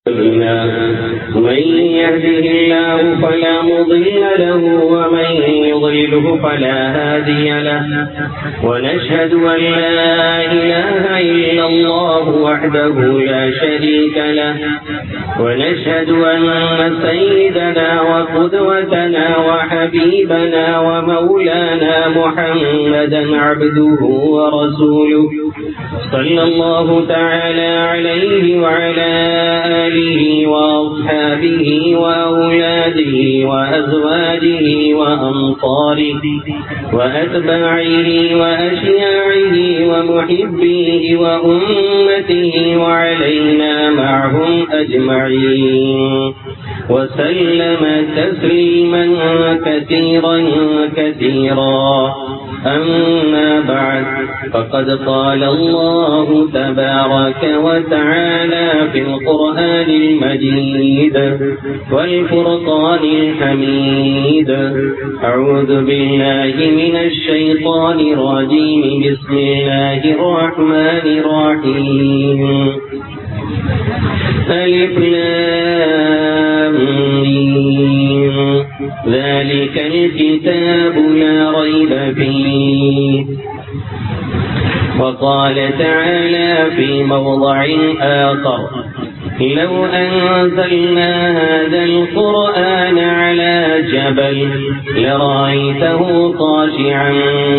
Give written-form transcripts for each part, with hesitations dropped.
من يهده الله فلا مضل له ومن يضلله فلا هادي له ونشهد أن لا إله إلا الله وحده لا شريك له ونشهد أن سيدنا وقدوتنا وحبيبنا ومولانا محمدا عبده ورسوله صلى الله تعالى عليه وعلى آله وأصحابه وأولاده وأزواجه وأنصاره وأتباعه وأشياعه ومحبيه وأمته وعلينا معهم أجمعين وسلم تسليما كثيرا كثيرا. أما بعد فقد قال الله تبارك وتعالى في القرآن المجيد والفرقان الحميد. أعوذ بالله من الشيطان الرجيم. بسم الله الرحمن الرحيم. ألف لام ميم ذلك الكتاب لا ريب فيه. وقال تعالى في موضع آخر لو أنزلنا هذا القرآن على جبل لرأيته خاشعا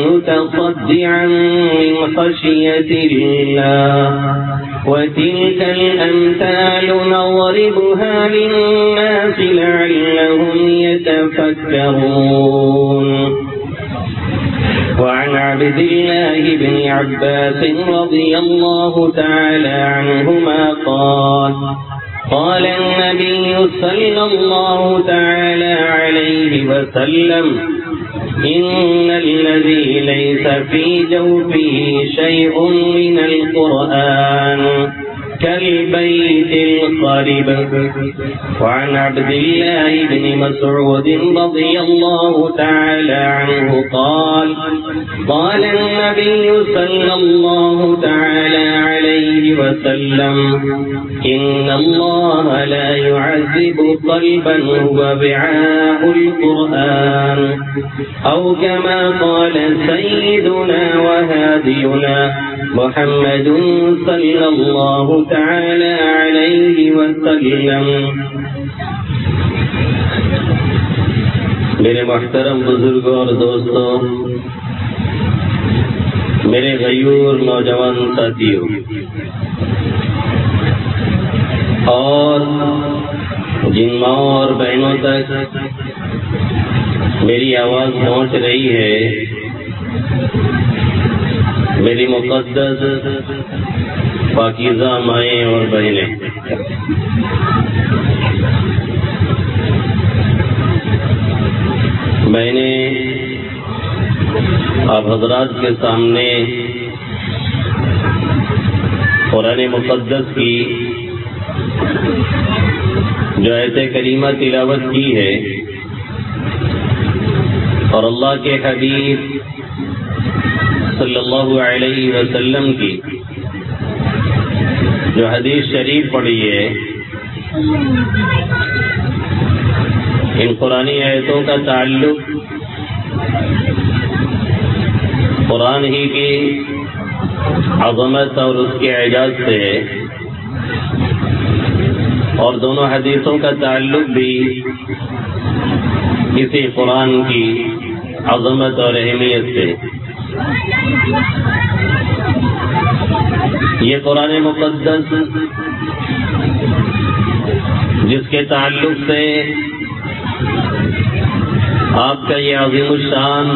متصدعا من خشية الله وتلك الأمثال نضربها للناس لعلهم يتفكرون. وعن عبد الله بن عباس رضي الله تعالى عنهما قال النبي صلى الله تعالى عليه وسلم إن الذي ليس في جوفه شيء من القرآن كالبيت الخرب. وعن عبد الله بن مسعود رضي الله تعالى عنه قال النبي صلى الله تعالى عليه وسلم إن الله لا يعذب قلبا هو وعاء القرآن أو كما قال سيدنا وهادينا محمد صلى الله تعالى عليه وسلم. میرے محترم بزرگوں اور دوستوں، میرے غیور نوجوان ساتھیوں اور جن ماؤں اور بہنوں تک میری آواز پہنچ رہی ہے، میری مقدس پاکیزہ مائیں اور بہنیں، میں نے آپ حضرات کے سامنے قرآن مقدس کی جو آیت کریمہ تلاوت کی ہے اور اللہ کے حبیب صلی اللہ علیہ وسلم کی جو حدیث شریف پڑھی ہے، ان قرآنی آیتوں کا تعلق قرآن ہی کی عظمت اور اس کے اعجاز سے ہے، اور دونوں حدیثوں کا تعلق بھی اسی قرآن کی عظمت اور اہمیت سے۔ یہ قرآن مقدس جس کے تعلق سے آپ کا یہ عظیم الشان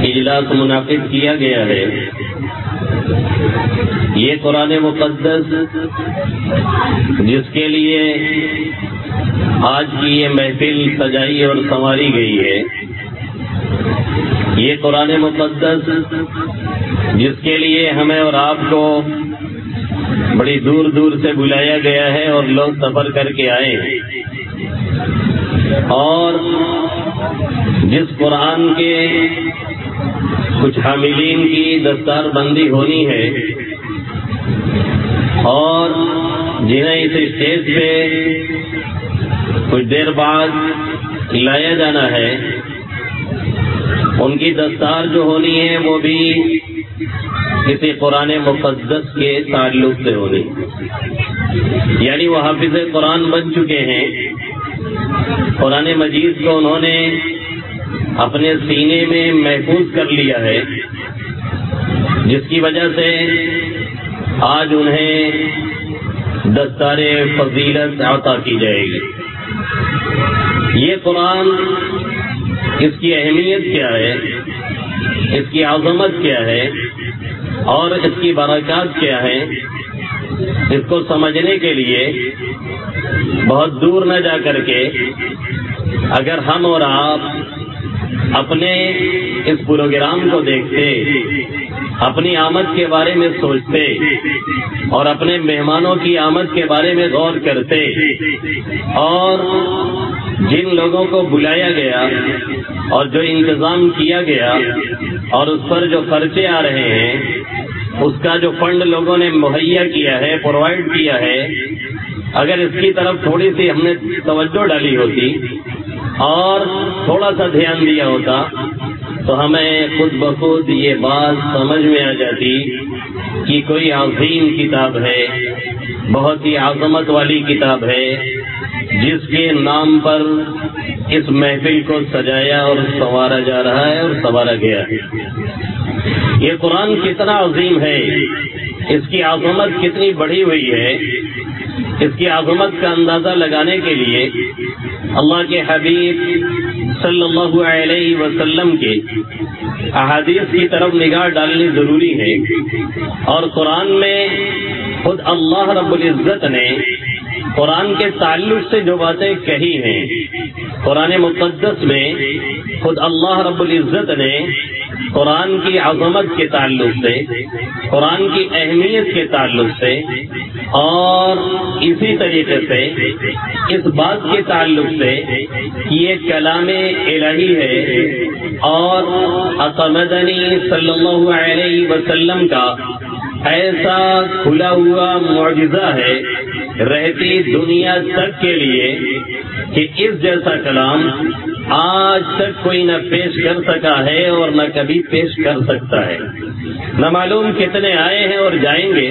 اجلاس منعقد کیا گیا ہے، یہ قرآن مقدس جس کے لیے آج کی یہ محفل سجائی اور سنواری گئی ہے، یہ قرآن مقدس جس کے لیے ہمیں اور آپ کو بڑی دور دور سے بلایا گیا ہے اور لوگ سفر کر کے آئے ہیں، اور جس قرآن کے کچھ حاملین کی دستار بندی ہونی ہے اور جنہیں اس اسٹیج پہ کچھ دیر بعد لایا جانا ہے، ان کی دستار جو ہونی ہے وہ بھی کسی قرآن مقدس کے تعلق سے ہونی، یعنی وہ حافظ قرآن بن چکے ہیں، قرآن مجید کو انہوں نے اپنے سینے میں محفوظ کر لیا ہے، جس کی وجہ سے آج انہیں دستار فضیلت عطا کی جائے گی۔ یہ قرآن، اس کی اہمیت کیا ہے، اس کی عظمت کیا ہے اور اس کی برکات کیا ہے، اس کو سمجھنے کے لیے بہت دور نہ جا کر کے اگر ہم اور آپ اپنے اس پروگرام کو دیکھتے، اپنی آمد کے بارے میں سوچتے اور اپنے مہمانوں کی آمد کے بارے میں غور کرتے اور جن لوگوں کو بلایا گیا اور جو انتظام کیا گیا اور اس پر جو خرچے آ رہے ہیں، اس کا جو فنڈ لوگوں نے مہیا کیا ہے، پرووائڈ کیا ہے، اگر اس کی طرف تھوڑی سی ہم نے توجہ ڈالی ہوتی اور تھوڑا سا دھیان دیا ہوتا تو ہمیں خود بخود یہ بات سمجھ میں آ جاتی کہ کوئی عظیم کتاب ہے، بہت ہی عظمت والی کتاب ہے، جس کے نام پر اس محفل کو سجایا اور سنوارا جا رہا ہے اور سنوارا گیا ہے۔ یہ قرآن کتنا عظیم ہے، اس کی عظمت کتنی بڑھی ہوئی ہے، اس کی عظمت کا اندازہ لگانے کے لیے اللہ کے حبیب صلی اللہ علیہ وسلم کے احادیث کی طرف نگاہ ڈالنی ضروری ہے۔ اور قرآن میں خود اللہ رب العزت نے قرآن کے تعلق سے جو باتیں کہی ہیں، قرآن مقدس میں خود اللہ رب العزت نے قرآن کی عظمت کے تعلق سے، قرآن کی اہمیت کے تعلق سے اور اسی طریقے سے اس بات کے تعلق سے کہ یہ کلام الہی ہے اور اقامدنی صلی اللہ علیہ وسلم کا ایسا کھلا ہوا معجزہ ہے رہتی دنیا تک کے لیے کہ اس جیسا کلام آج تک کوئی نہ پیش کر سکا ہے اور نہ کبھی پیش کر سکتا ہے۔ نہ معلوم کتنے آئے ہیں اور جائیں گے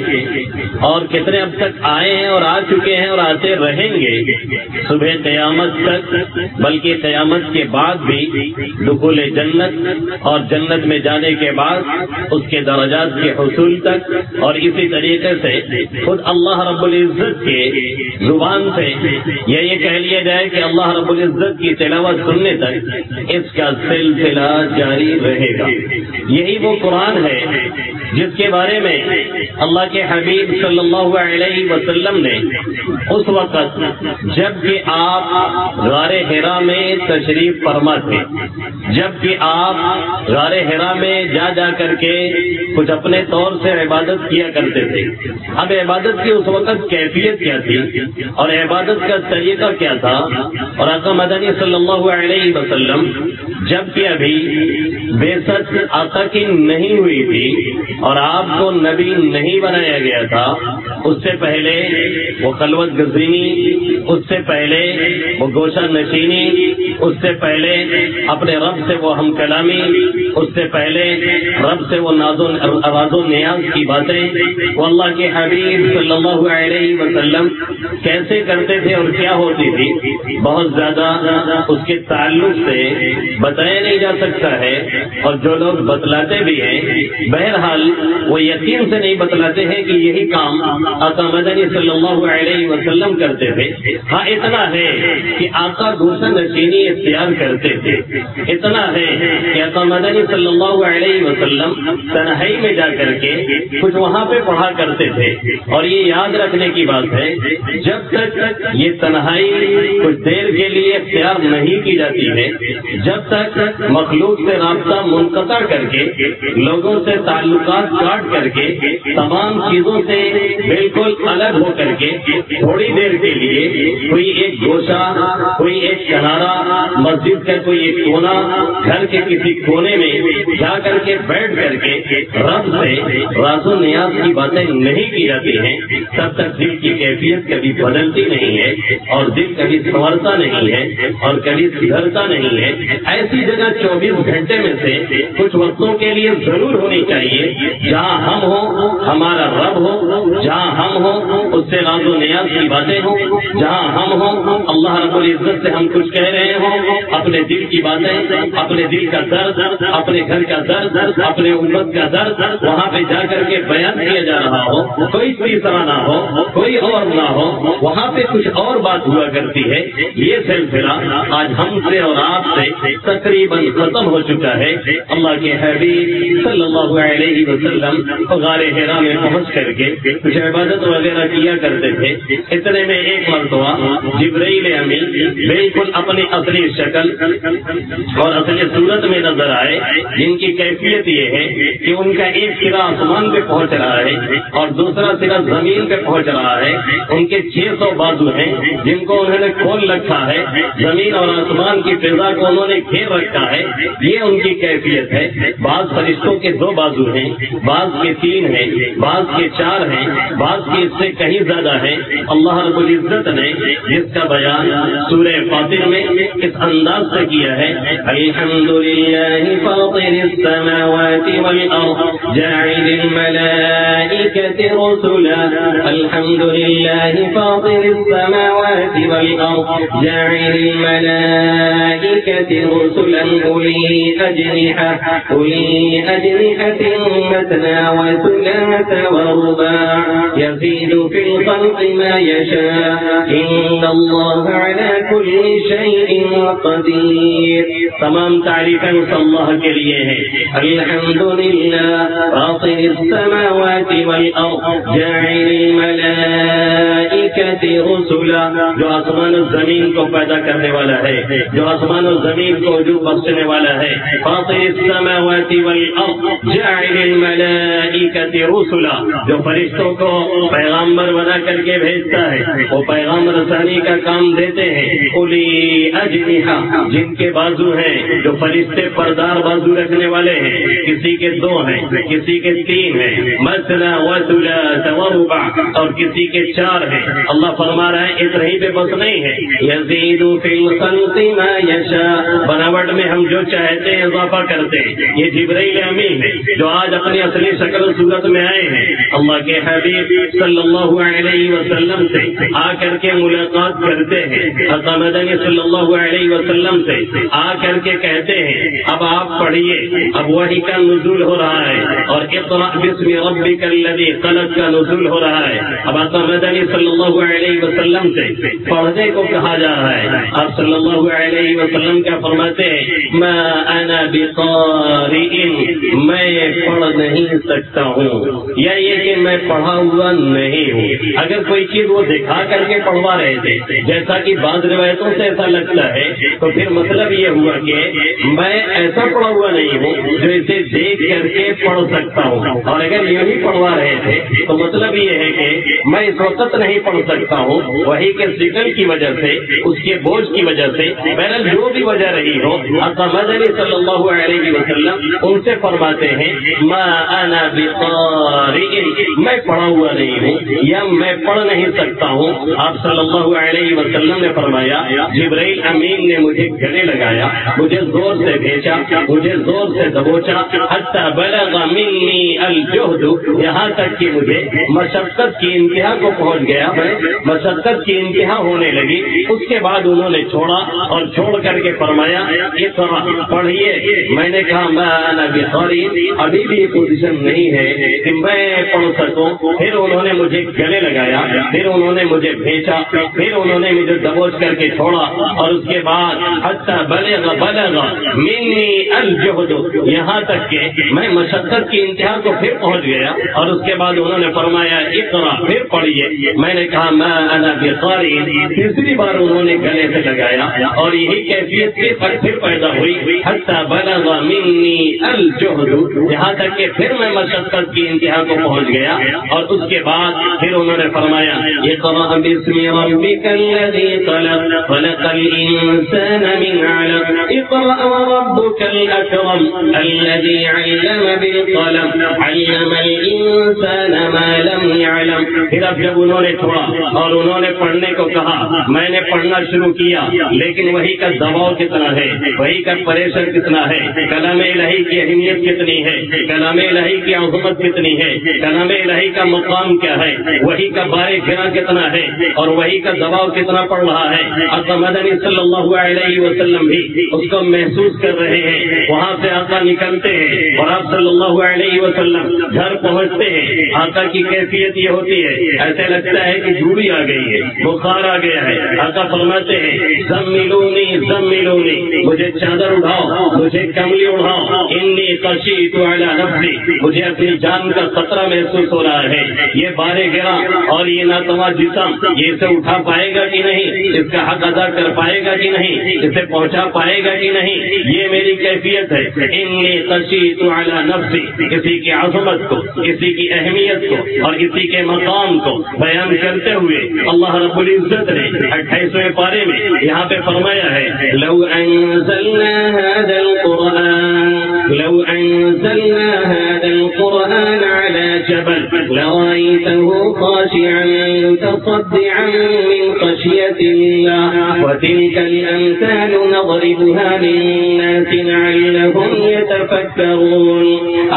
اور کتنے اب تک آئے ہیں اور آ چکے ہیں اور آتے رہیں گے صبح قیامت تک، بلکہ قیامت کے بعد بھی دخول جنت اور جنت میں جانے کے بعد اس کے درجات کے حصول تک، اور اسی طریقے سے خود اللہ رب العزت کے زبان سے یہ کہہ لیا جائے کہ اللہ رب العزت کی تلاوت سننے تک اس کا سلسلہ جاری رہے گا۔ یہی وہ قرآن ہے جس کے بارے میں اللہ کے حبیب صلی اللہ علیہ وسلم نے اس وقت جب کہ آپ غار حرا میں تشریف فرما تھے، جب کہ آپ غار حرا میں جا کر کے کچھ اپنے طور سے عبادت کیا کرتے تھے۔ اب عبادت کی اس وقت کیفیت کیا تھی اور عبادت کا طریقہ کیا تھا، اور آقا مدنی صلی اللہ علیہ وسلم جب کہ ابھی بعثت آقا کی نہیں ہوئی تھی اور آپ کو نبی نہیں بنایا گیا تھا، اس سے پہلے وہ خلوت گزینی، اس سے پہلے وہ گوشہ نشینی، اس سے پہلے اپنے رب سے وہ ہم کلامی، اس سے پہلے رب سے وہ راز و نیاز کی باتیں وہ اللہ کے حبیب صلی اللہ علیہ وسلم کیسے کرتے تھے اور کیا ہوتی تھی، بہت زیادہ اس کے تعلق سے بتایا نہیں جا سکتا ہے، اور جو لوگ بتلاتے بھی ہیں بہرحال وہ یقین سے نہیں بتلاتے ہیں کہ یہی کام آقا مدنی صلی اللہ علیہ وسلم کرتے تھے۔ ہاں اتنا ہے کہ آقا گوشہ نشینی اختیار کرتے تھے، اتنا ہے کہ آقا مدنی صلی اللہ علیہ وسلم تنہائی میں جا کر کے کچھ وہاں پہ پڑھا کرتے تھے، اور یہ یاد رکھنے کی بات ہے جب تک یہ تنہائی کچھ دیر کے لیے اختیار نہیں کی جاتی ہے، جب تک مخلوق سے رابطہ منقطع کر کے لوگوں سے تعلقات کلمات کاٹ کر کے تمام چیزوں سے بالکل الگ ہو کر کے تھوڑی دیر کے لیے کوئی ایک گوشہ، کوئی ایک کنارہ، مسجد کا کوئی ایک کونا، گھر کے کسی کونے میں جا کر کے بیٹھ کر کے رب سے راز و نیاز کی باتیں نہیں کی جاتی ہیں، تب تک دل کی کیفیت کبھی بدلتی نہیں ہے اور دل کبھی سنورتا نہیں ہے اور کبھی سدھرتا نہیں ہے۔ ایسی جگہ 24 گھنٹے میں سے کچھ وقتوں کے لیے ضرور ہونی چاہیے جہاں ہم ہوں، ہمارا رب ہو، جہاں ہم ہوں اس سے راز و نیاز کی باتیں ہوں، جہاں ہم ہوں اللہ رب العزت سے ہم کچھ کہہ رہے ہوں، اپنے دل کی باتیں، اپنے دل کا درد، اپنے گھر کا درد، اپنے امت کا درد وہاں پہ جا کر کے بیان کیا جا رہا ہو، کوئی تیسرا نہ ہو، کوئی اور نہ ہو، وہاں پہ کچھ اور بات ہوا کرتی ہے۔ یہ سلسلہ آج ہم سے اور آپ سے تقریباً ختم ہو چکا ہے۔ اللہ کے حبیب صلی اللہ علیہ وسلم غار حرا میں پہنچ کر کے کچھ عبادت وغیرہ کیا کرتے تھے۔ اتنے میں ایک مرتبہ جبرائیل امین بالکل اپنی اصلی شکل اور اصلی صورت میں نظر آئے، جن کی کیفیت یہ ہے کہ ان کا ایک سرا آسمان پہ پہنچ رہا ہے اور دوسرا سرا زمین پہ پہنچ رہا ہے۔ ان کے 600 بازو ہیں جن کو انہوں نے کھول رکھا ہے، زمین اور آسمان کی فضا کو انہوں نے گھیر رکھا ہے۔ یہ ان کی کیفیت ہے۔ بعض فرشتوں کے 2 بازو ہیں، بعض کے 3 ہیں، بعض کے 4 ہیں، بعض کے اس سے کہیں زیادہ ہیں۔ اللہ رب العزت نے جس کا بیان سورہ فاطر میں اس انداز سے کیا ہے، الحمدللہ فاطر السماوات والارض جاعل الملائکۃ رسلا، الحمدللہ فاطر السماوات والارض جاعل الملائکۃ رسلا اولی اجنحۃ مثنى وثلاث ورباع يزيد في الخلق ما يشاء إن الله على كل شيء قدير۔ تمام تعریفیں اس اللہ کے لیے ہیں۔ الحمدللہ فاطر السماوات والارض جاعل الملائکۃ رسلا، جو آسمان و زمین کو پیدا کرنے والا ہے، جو آسمان و زمین کو وجود بخشنے والا ہے۔ فاطر السماوات والارض جاعل الملائکۃ رسلا، جو فرشتوں کو پیغامبر بنا کر کے بھیجتا ہے، وہ پیغام رسانی کا کام دیتے ہیں۔ اولی اجنحہ، جن کے بازو ہیں، جو فرشتے پردار بازو رکھنے والے ہیں، کسی کے 2 ہیں، کسی کے 3 ہیں، مثنى وثلاث ورباع، اور کسی کے 4 ہیں۔ اللہ فرما رہا ہے اتنا ہی پہ بس نہیں ہے، یزید فی الخلق ما یشاء، بناوٹ میں ہم جو چاہتے ہیں اضافہ کرتے ہیں۔ یہ جبرائیل امین ہے جو آج اپنی اصلی شکل و صورت میں آئے ہیں، اللہ کے حبیب صلی اللہ علیہ وسلم سے آ کر کے ملاقات کرتے ہیں، حضرت مدنی صلی اللہ علیہ وسلم سے آ کر کے کہتے ہیں اب آپ پڑھیے، اب وحی کا نزول ہو رہا ہے اور اقرأ باسم ربک الذی خلق کا نزول ہو رہا ہے۔ اب حضرت مدنی صلی اللہ علیہ وسلم سے پڑھنے کو کہا جا رہا ہے۔ آپ صلی اللہ علیہ وسلم کیا فرماتے ہیں، ما انا بقارئ، میں پڑھ نہیں سکتا ہوں، یا یہ کہ میں پڑھا ہوا نہیں ہوں۔ اگر کوئی چیز وہ دکھا کر کے پڑھوا رہے تھے جیسا کہ بعض روایتوں سے ایسا لگتا ہے، تو پھر مطلب یہ ہوا کہ میں ایسا پڑھا ہوا نہیں ہوں جو اسے دیکھ کر کے پڑھ سکتا ہوں، اور اگر یہی پڑھوا رہے تھے تو مطلب یہ ہے کہ میں اس وقت نہیں پڑھ سکتا ہوں، وہی کے ذکر کی وجہ سے، اس کے بوجھ کی وجہ سے، بہرحال جو بھی وجہ رہی ہو، حضرت مدنی صلی اللہ علیہ وسلم ان سے فرماتے ہیں ما انا بقارئ، میں پڑھا ہوا نہیں ہوں یا میں پڑھ نہیں سکتا ہوں۔ آپ صلی اللہ علیہ وسلم نے فرمایا جبرائیل امین نے مجھے گلے لگایا، مجھے زور سے بھیجا، مجھے زور سے دبوچا، حتی بلغ منی الجہد، یہاں تک کہ مجھے مشقت کی انتہا کو پہنچ گیا، میں مشقت کی انتہا ہونے لگی۔ اس کے بعد انہوں نے چھوڑا اور چھوڑ کر کے فرمایا اقرأ، پڑھیے۔ میں نے کہا ما انا بقارئ، ابھی بھی پوزیشن نہیں ہے کہ میں پڑھ سکوں۔ پھر انہوں نے مجھے گلے لگایا، پھر انہوں نے مجھے بھیجا، پھر انہوں نے مجھے دبوچ کر کے چھوڑا، اور اس کے بعد حتی بلغ منی الجہد، یہاں تک کہ میں مشقت کی انتہا کو پھر پہنچ گیا، اور اس کے بعد انہوں نے فرمایا اقرأ، پھر پڑھیے۔ میں نے کہا ما انا بقارئ، تیسری بار انہوں نے گلے سے لگایا، اور یہی کیفیت پھر پیدا ہوئی، حتی بلغ منی الجہد، یہاں تک کہ کہ پھر میں مشقت کی انتہا کو پہنچ گیا، اور اس کے بعد پھر انہوں نے فرمایا اقرأ باسم ربک الذی خلق خلق الانسان من علق اقرأ وربک الاکرم الذی علم بالقلم علم الانسان ما لم يعلم۔ پھر اب جب انہوں نے چھوڑا اور انہوں نے پڑھنے کو کہا، میں نے پڑھنا شروع کیا، لیکن وہی کا دباؤ کتنا ہے، وہی کا پریشر کتنا ہے، کلام الہی کی اہمیت کتنی ہے، کلام الہی کی عظمت کتنی ہے، کلام الہی کا مقام کیا ہے، وہی کا بارے گرا کتنا ہے، اور وہی کا دباؤ کتنا پڑ رہا ہے۔ آقا مدنی صلی اللہ علیہ وسلم بھی اس کو محسوس کر رہے ہیں۔ وہاں سے آقا نکلتے ہیں اور آپ صلی اللہ علیہ وسلم گھر پہنچتے ہیں، آقا کی کیفیت یہ ہوتی ہے ایسے لگتا ہے کہ جھوڑی آ گئی ہے، بخار آ گیا ہے۔ آقا فرماتے ہیں زملونی زملونی، مجھے چادر اڑاؤ، مجھے کملی اڑاؤ، انی خشیت علی نفسی، مجھے اپنی جان کا خطرہ محسوس ہو رہا ہے۔ یہ بارے گرا اور یہ ناتواں جسم یہ اسے اٹھا پائے گا کہ نہیں، اس کا حق ادا کر پائے گا کہ نہیں، اسے پہنچا پائے گا کہ نہیں، یہ میری کیفیت ہے۔ انی خشیت علی نفسی، کسی کی عظمت کو، کسی کی اہمیت کو اور کسی کے مقام کو بیان کرتے ہوئے اللہ رب العزت نے 28ویں پارے میں یہاں پہ فرمایا ہے لو انزلنا هذا القرآن على جبل لرأيته خاشعا متصدعا من خشية الله وتلك الأمثال نضربها للناس لعلهم يتفكرون۔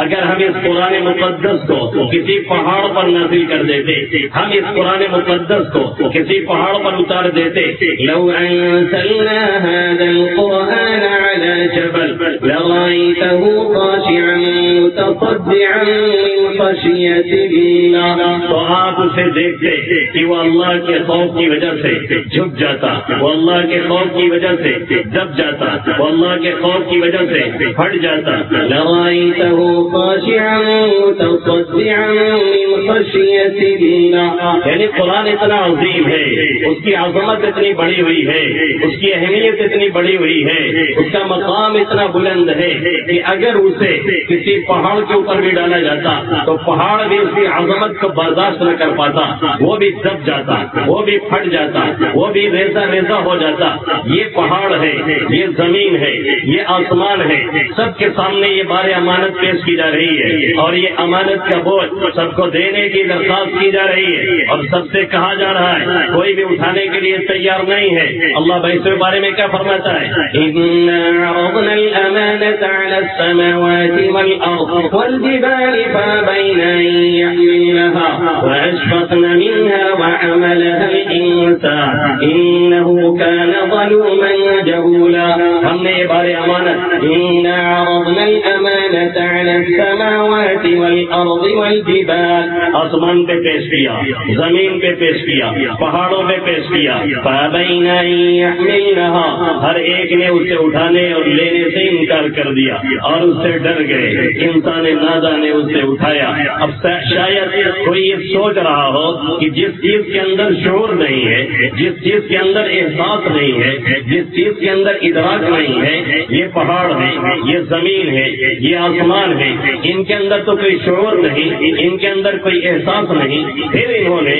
اگر ہم اس قرآن مقدس کو کسی پہاڑ پر نازل کر دیتے، ہم اس قرآن مقدس کو کسی پہاڑ پر اتار دیتے، لو انزلنا هذا القرآن على جبل لرأيته خاشعا متصدعا من خشية الله، تو آپ اسے دیکھتے کہ وہ اللہ کے خوف کی وجہ سے جھک جاتا، وہ اللہ کے خوف کی وجہ سے دب جاتا، وہ اللہ کے خوف کی وجہ سے پھٹ جاتا۔ لرأيته خاشعا متصدعا من خشية الله، یعنی قرآن اتنا عظیم ہے، اس کی عظمت اتنی بڑی ہوئی ہے، اس کی اہمیت اتنی بڑی ہوئی ہے، اس کا مقام اتنا بلند ہے کہ اگر اسے کسی پہاڑ کے اوپر بھی ڈالا جاتا تو پہاڑ بھی اس کی عظمت کو برداشت نہ کر پاتا، وہ بھی دب جاتا، وہ بھی پھٹ جاتا، وہ بھی ریزہ ریزہ ہو جاتا۔ یہ پہاڑ ہے، یہ زمین ہے، یہ آسمان ہے، سب کے سامنے یہ بار امانت پیش کی جا رہی ہے، اور یہ امانت کا بوجھ سب کو دینے کی درخواست کی جا رہی ہے، اور سب سے کہا جا رہا ہے کوئی بھی اٹھانے کے لیے تیار نہیں ہے۔ اللہ بھائی اس بارے میں کیا فرماتا ہے؟ إِنَّا عَرَضْنَا الْأَمَانَةَ عَلَى السَّمَاوَاتِ وَالْأَرْضِ وَالْجِبَالِ فَأَبَيْنَ أَن يَحْمِلْنَهَا وَأَشْفَقْنَ مِنْهَا وَحَمَلَهَا الْإِنسَانُ إِنَّهُ كَانَ ظَلُومًا جَهُولًا۔ ہم نے یہ بار امانت إِنَّا عَرَضْنَا الْأَمَانَةَ عَلَى السَّمَاوَاتِ وَالْأَرْضِ وَالْجِبَالِ، آسمان پہ پیش کیا، زمین پہ پیش کیا، پہاڑوں پہ پیش کیا، فَأَبَيْنَ أَن يَحْمِلْنَهَا، ہر ایک نے اسے اٹھانے اور لینے سے انکار کر دیا اور اس سے ڈر گئے، انسان نادان نے اسے اٹھایا۔ اب شاید کوئی یہ سوچ رہا ہو کہ جس چیز کے اندر شعور نہیں ہے، جس چیز کے اندر احساس نہیں ہے، جس چیز کے اندر ادراک نہیں ہے، یہ پہاڑ ہے، یہ زمین ہے، یہ آسمان ہے، ان کے اندر تو کوئی شعور نہیں، ان کے اندر کوئی احساس نہیں، پھر انہوں نے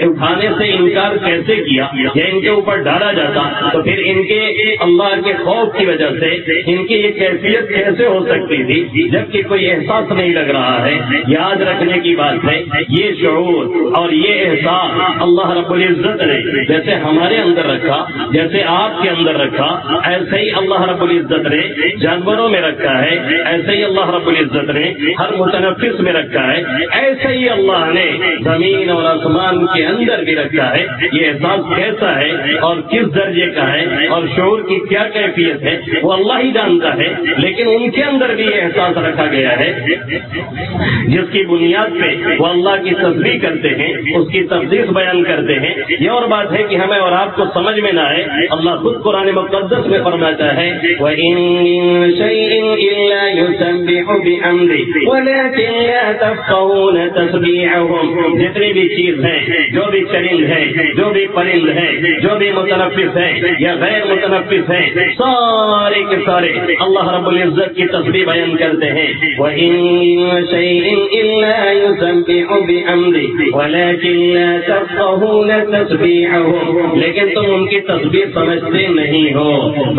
اٹھانے سے انکار کیسے کیا؟ یا ان کے اوپر ڈالا جاتا تو پھر ان کے اللہ کے خوف کی وجہ سے ان کی یہ کیفیت کیسے ہو سکتی تھی جبکہ کوئی احساس نہیں لگ رہا ہے؟ یاد رکھنے کی بات ہے، یہ شعور اور یہ احساس اللہ رب العزت نے جیسے ہمارے اندر رکھا، جیسے آپ کے اندر رکھا، ایسے ہی اللہ رب العزت نے جانوروں میں رکھا ہے، ایسے ہی اللہ رب العزت نے ہر متنفس میں رکھا ہے، ایسے ہی اللہ نے زمین اور آسمان کے اندر بھی رکھا ہے۔ یہ احساس کیسا ہے اور کس درجے کا ہے اور شعور کی کیا کیفیت ہے وہ اللہ ہی جانتا ہے، لیکن ان کے اندر بھی یہ احساس رکھا گیا ہے جس کی بنیاد پہ وہ اللہ کی تسبیح کرتے ہیں، اس کی تقدیس بیان کرتے ہیں۔ یہ اور بات ہے کہ ہمیں اور آپ کو سمجھ میں نہ آئے، اللہ خود قرآن مقدس میں فرماتا ہے وَإِن مِّن شَيْءٍ إِلَّا يُسَبِّحُ بِحَمْدِهِ وَلَكِن لَّا تَفْقَهُونَ تَسْبِيحَهُم، جتنی بھی چیز ہیں، جو بھی چرند ہے، جو بھی پرند ہے، جو بھی متنفس ہے یا غیر متنفس ہے، سارے کے سارے اللہ رب العزت کی تسبیح بیان کرتے ہیں. وَإِن مِّن شَيْءٍ إِلَّا يُسَبِّحُ بِحَمْدِهِ وَلَٰكِن لَّا تَفْقَهُونَ تَسْبِيحَهُمْ. لیکن تم ان کی تسبیح سمجھتے نہیں ہو.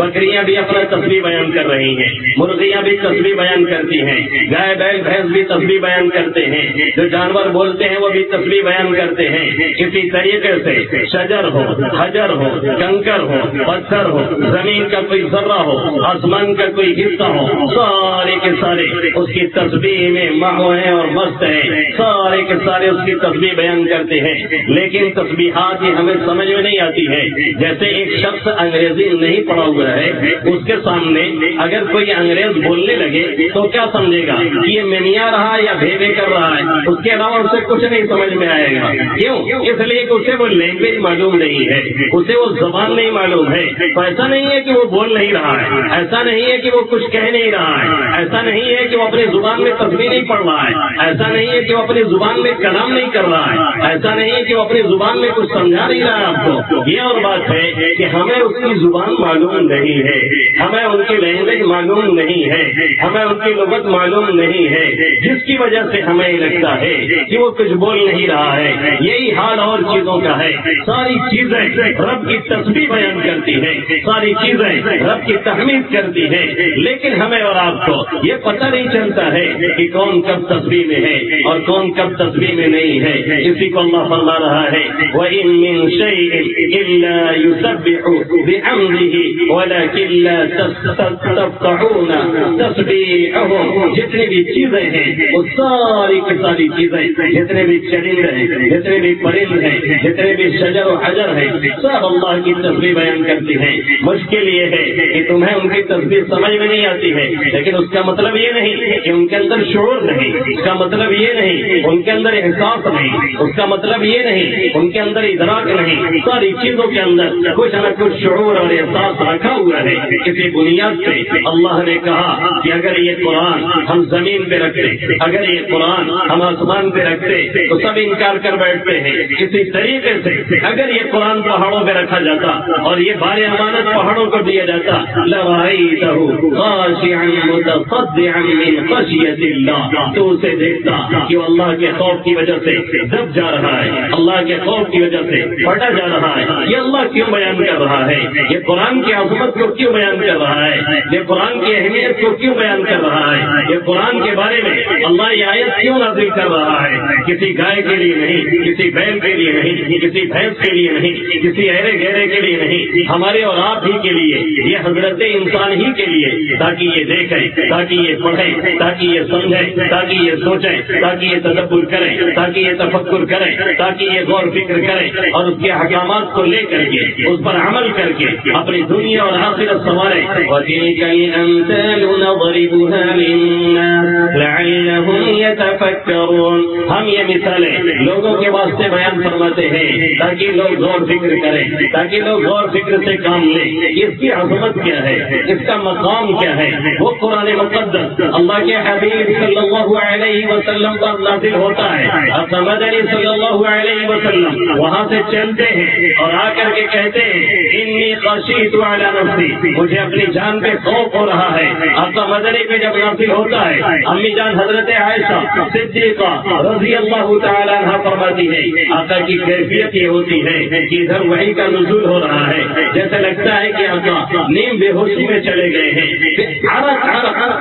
بکریاں بھی اپنا تسبیح بیان کر رہی ہیں, مرغیاں بھی تسبیح بیان کرتی ہیں, گائے بیل بھینس بھی تسبیح بیان کرتے ہیں, جو جانور بولتے ہیں وہ بھی تسبیح بیان کرتے ہیں. اسی طریقے سے شجر ہو, حجر ہو, کنکر ہو, پتھر ہو, زمین کا کوئی ذرہ ہو, آسمان کا کوئی حصہ ہو, سارے کے سارے اس کی تسبیح میں محو ہیں اور مست ہیں. سارے کے سارے اس کی تسبیح بیان کرتے ہیں. لیکن تسبیحات یہ ہمیں سمجھ میں نہیں آتی ہے. جیسے ایک شخص انگریزی نہیں پڑھا ہوا ہے, اس کے سامنے اگر کوئی انگریز بولنے لگے تو کیا سمجھے گا کہ یہ مینیا رہا یا بھیبے کر رہا ہے. اس کے علاوہ اسے کچھ نہیں سمجھ میں آئے گا. کیوں؟ اس لیے کہ اسے وہ لینگویج معلوم نہیں ہے, اسے وہ زبان نہیں معلوم ہے. تو ایسا نہیں ہے کہ وہ بول نہیں رہا ہے, ایسا نہیں ہے کہ وہ کچھ کہہ نہیں رہا ہے, ایسا نہیں ہے کہ وہ اپنی زبان میں تسبیح نہیں پڑھ رہا ہے, ایسا نہیں ہے کہ وہ اپنی زبان میں کلام نہیں کر رہا ہے, ایسا نہیں ہے کہ وہ اپنی زبان میں کچھ سمجھا نہیں رہا ہے آپ کو. یہ اور بات ہے کہ ہمیں اس کی زبان معلوم نہیں ہے, ہمیں ان کی لینگویج معلوم نہیں ہے, ہمیں ان کی لغت معلوم نہیں ہے, جس کی وجہ سے ہمیں لگتا ہے کہ وہ کچھ بول نہیں رہا ہے. یہی حال اور چیزوں کا ہے. ساری چیزیں رب کی تسبیح بیان کرتی ہیں, ساری چیزیں رب کی تحمید کرتی ہیں, لیکن ہمیں اور آپ کو یہ پتہ نہیں چلتا ہے کہ کون کب تسبیح میں ہے اور کون کب تسبیح میں نہیں ہے. اسی کو اللہ فرما رہا ہے وَإِن مِّن شَيْءٍ إِلَّا يُسَبِّحُ بِحَمْدِهِ وَلَٰكِن لَّا تَفْقَهُونَ تَسْبِيحَهُمْ. جتنی بھی چیزیں ہیں وہ ساری کی ساری چیزیں, جتنے بھی چرند ہیں, جتنے بھی پرند ہیں, جتنے بھی شجر و حجر ہیں, سب اللہ کی تسبیح بیان کرتی ہیں. مشکل یہ ہے کہ تمہیں ان کی تسبیح سمجھ میں نہیں آتی ہے, لیکن اس کا مطلب یہ نہیں کہ ان کے اندر شعور نہیں, اس کا مطلب یہ نہیں ان کے اندر احساس نہیں, اس کا مطلب یہ نہیں ان کے اندر ادراک نہیں. ساری چیزوں کے اندر کچھ نہ کچھ شعور اور احساس رکھا ہوا ہے. کسی بنیاد پہ اللہ نے کہا کہ اگر یہ قرآن ہم زمین پہ رکھتے, اگر یہ قرآن ہم آسمان پہ رکھتے تو سب انکار کر بیٹھتے ہیں. اسی طریقے سے اگر یہ قرآن پہاڑوں پہ رکھا جاتا اور یہ بار امانت پہاڑوں کو دیا جاتا لَرَأَيْتَهُ خَاشِعًا مُتَصَدِّعًا مِنْ خَشْيَةِ اللَّهِ, تو اسے دیکھتا کہ وہ اللہ کے خوف کی وجہ سے دب جا رہا ہے, اللہ کے خوف کی وجہ سے پھٹا جا رہا ہے. یہ اللہ کیوں بیان کر رہا ہے؟ یہ قرآن کی عظمت کو کیوں بیان کر رہا ہے؟ یہ قرآن کی اہمیت کو کیوں بیان کر رہا ہے؟ یہ قرآن کے بارے میں اللہ یہ آیت کیوں نازل کر رہا ہے؟ کسی گائے کے لیے نہیں, کسی بیل کے لیے نہیں, کسی بھینس کے لیے نہیں, کسی ایرے گہرے کے لیے نہیں, ہمارے اور آپ ہی کے لیے, یہ حضرت انسان ہی کے لیے, تاکہ یہ دیکھیں, تاکہ یہ پڑھیں, تاکہ یہ سمجھیں, تاکہ یہ سوچیں, تاکہ یہ تدبر کریں, تاکہ یہ تفکر کریں, تاکہ یہ غور فکر کریں اور اس کے احکامات کو لے کر کے اس پر عمل کر کے اپنی دنیا اور آخرت سنواریں. وَتِلْكَ الْأَمْثَالُ نَضْرِبُهَا لِلنَّاسِ لَعَلَّهُمْ يَتَفَكَّرُونَ. ہم یہ مثالیں لوگوں کے واسطے بیان فرماتے ہیں تاکہ لوگ غور فکر کریں, تاکہ لوگ غور فکر سے کام لیں. اس کی عظمت کیا ہے, اس کا مقام کیا ہے؟ وہ قرآن مقدس اللہ کے حبیب صلی اللہ علیہ وسلم پر نازل ہوتا ہے. مدنی صلی اللہ علیہ وسلم وہاں سے چلتے ہیں اور آ کر کے کہتے ہیں انی خشیت علی نفسی, مجھے اپنی جان پہ خوف ہو رہا ہے. آقا مدنی پہ جب نازل ہوتا ہے, امی جان حضرت عائشہ صدیقہ رضی اللہ تعالیٰ عنہ فرماتی ہے آقا کی کیفیت یہ ہوتی ہے کہ ادھر وحی کا نزول ہو رہا ہے, جیسے لگتا ہے کہ آقا نیم بے ہوشی میں چلے گئے ہیں.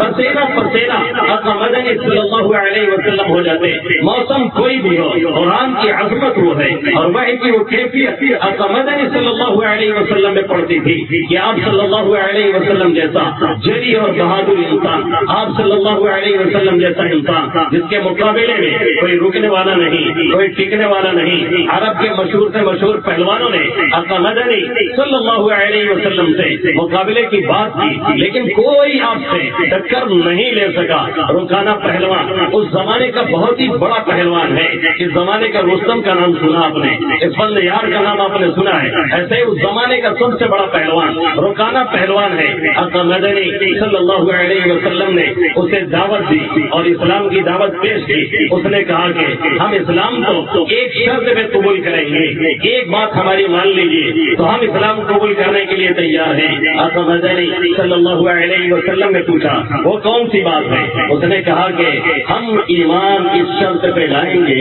پسینہ پسینہ آقا مدنی صلی اللہ علیہ وسلم ہو جاتے. موسم کوئی بھی ہو, قرآن کی عظمت وہ ہے اور وحی کی وہ کیفیت آقا مدنی صلی اللہ علیہ وسلم میں پڑتی تھی کہ آپ صلی اللہ علیہ وسلم جیسا جری اور بہادر انسان, آپ صلی اللہ علیہ وسلم جیسا انسان جس کے مقابلے میں کوئی رکنے والا نہیں, کوئی ٹکنے والا نہیں. عرب کے مشہور سے مشہور پہلوانوں نے آقا مدنی صلی اللہ علیہ وسلم سے مقابلے کی بات کی, لیکن کوئی آپ سے ٹکر نہیں لے سکا. رکانا پہلوان اس زمانے کا بہت ہی بڑا پہلوان ہے. اس زمانے کا رستم کا نام سنا آپ نے, اسفندیار کا نام آپ نے سنا ہے. ایسے ہی اس زمانے کا سب سے بڑا پہلوان رکانا پہلوان ہے. آقا مدنی صلی اللہ علیہ وسلم نے اسے دعوت دی اور اسلام کی دعوت پیش کی. اس نے کہا کہ ہم اسلام کو ایک شرط میں قبول کریں گے, ایک بات ہماری مان لیجیے تو ہم اسلام قبول کرنے کے لیے تیار ہیں. آقا مدنی مدنی صلی اللہ علیہ وسلم نے پوچھا وہ کون سی بات ہے؟ اس نے کہا کہ ہم ایمان اس شرط پہ لائیں گے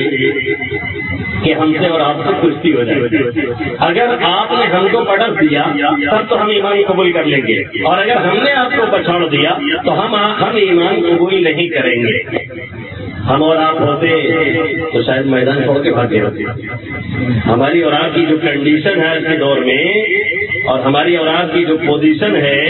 کہ ہم سے اور آپ سے کشتی ہو جائے. اگر آپ نے ہم کو پٹک دیا تب تو ہم ایمان قبول کر لیں گے، اور اگر ہم نے آپ کو پچھاڑ دیا تو ہم ایمان قبول نہیں کریں گے. ہم اور آپ ہوتے تو شاید میدان چھوڑ کے بھاگے ہوتے. ہماری اور آپ کی جو کنڈیشن ہے آج کے دور میں، اور ہماری اور آپ کی جو پوزیشن ہے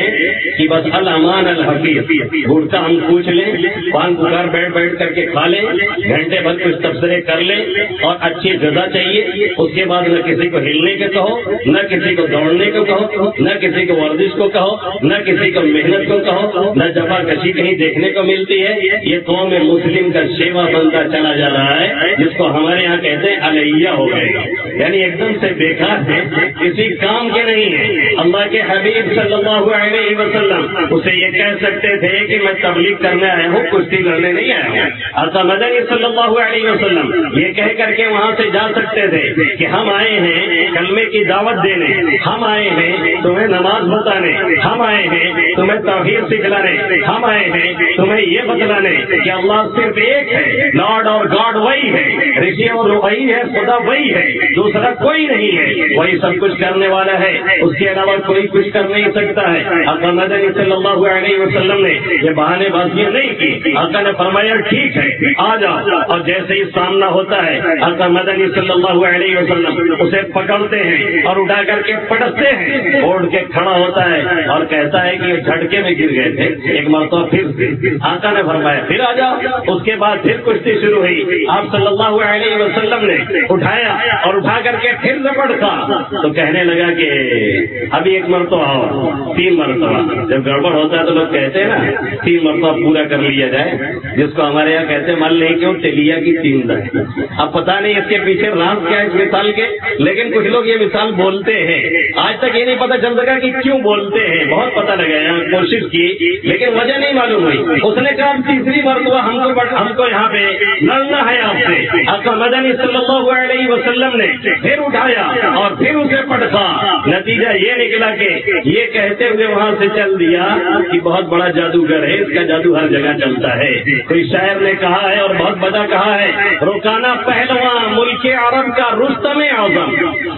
کہ بس الامان الحقیق، گھٹکا ہم پوچھ لیں، پان پکار بیٹھ بیٹھ کر کے کھا لیں، گھنٹے بھر کچھ تبصرے کر لیں، اور اچھی غذا چاہیے. اس کے بعد نہ کسی کو ہلنے کے کہو، نہ کسی کو دوڑنے کو کہو، نہ کسی کو ورزش کو کہو، نہ کسی کو محنت کو کہو، نہ جفا کشی کہیں دیکھنے کو ملتی ہے. یہ قوم مسلم کا شیوا بنتا چلا جا رہا ہے، جس کو ہمارے یہاں کہتے ہیں علیہ ہو گئے، یعنی ایک دم سے بیکار ہے، کسی کام کے نہیں ہے. اللہ کے حبیب صلی اللہ علیہ وسلم اسے یہ کہہ سکتے تھے کہ میں تبلیغ کرنے آیا ہوں، کشتی لڑنے نہیں آیا ہوں. آقا مدنی صلی اللہ علیہ وسلم یہ کہہ کر کے وہاں سے جا سکتے تھے کہ ہم آئے ہیں کلمے کی دعوت دینے، ہم آئے ہیں تمہیں نماز بتانے، ہم آئے ہیں تمہیں توحید سکھلانے، ہم آئے ہیں تمہیں یہ بتلانے کہ اللہ صرف ایک ہے، لارڈ اور گاڈ وہی ہے، رشی اور وہی ہے، خدا وہی ہے، دوسرا کوئی نہیں ہے، وہی سب کچھ کرنے والا ہے، اس کے علاوہ کوئی کچھ کر نہیں سکتا ہے. آقا مدنی صلی اللہ علیہ وسلم نے یہ بہانے بازیاں نہیں کی. آقا نے فرمایا ٹھیک ہے آ جاؤ، اور جیسے ہی سامنا ہوتا ہے آقا مدنی صلی اللہ علیہ وسلم اسے پکڑتے ہیں اور اٹھا کر کے پٹکتے ہیں. اڑ کے کھڑا ہوتا ہے اور کہتا ہے کہ یہ جھٹکے میں گر گئے تھے، ایک مرتبہ پھر آقا نے فرمایا پھر آ جاؤ. اس کے بعد پھر کشتی شروع ہوئی. آپ صلی اللہ علیہ وسلم نے اٹھایا اور اٹھا کر کے پھر پٹکا تو کہنے لگا کہ ابھی ایک مرتبہ آؤ، 3 مرتبہ. جب گڑبڑ ہوتا ہے تو لوگ کہتے ہیں نا 3 مرتبہ پورا کر لیا جائے، جس کو ہمارے یہاں کہتے ہیں مل نہیں کیوں تلیا کی 3 دن. اب پتہ نہیں اس کے پیچھے راز کیا ہے اس مثال کے، لیکن کچھ لوگ یہ مثال بولتے ہیں. آج تک یہ نہیں پتا چل سکا کہ کیوں بولتے ہیں. بہت پتہ لگایا، کوشش کی، لیکن وجہ نہیں معلوم ہوئی. اس نے کہا 3ری مرتبہ ہم کو یہاں پہ لڑنا ہے آپ سے. آقا مدنی صلی اللہ علیہ وسلم نے پھر اٹھایا اور پھر اسے پٹکا. نتیجہ یہ نکلا کہ یہ کہتے ہوئے وہاں سے چل دیا کہ بہت بڑا جادوگر ہے، اس کا جادو ہر جگہ چلتا ہے. کوئی شاعر نے کہا ہے اور بہت بڑا کہا ہے، رکانا پہلواں ملک عرب کا رستم اعظم،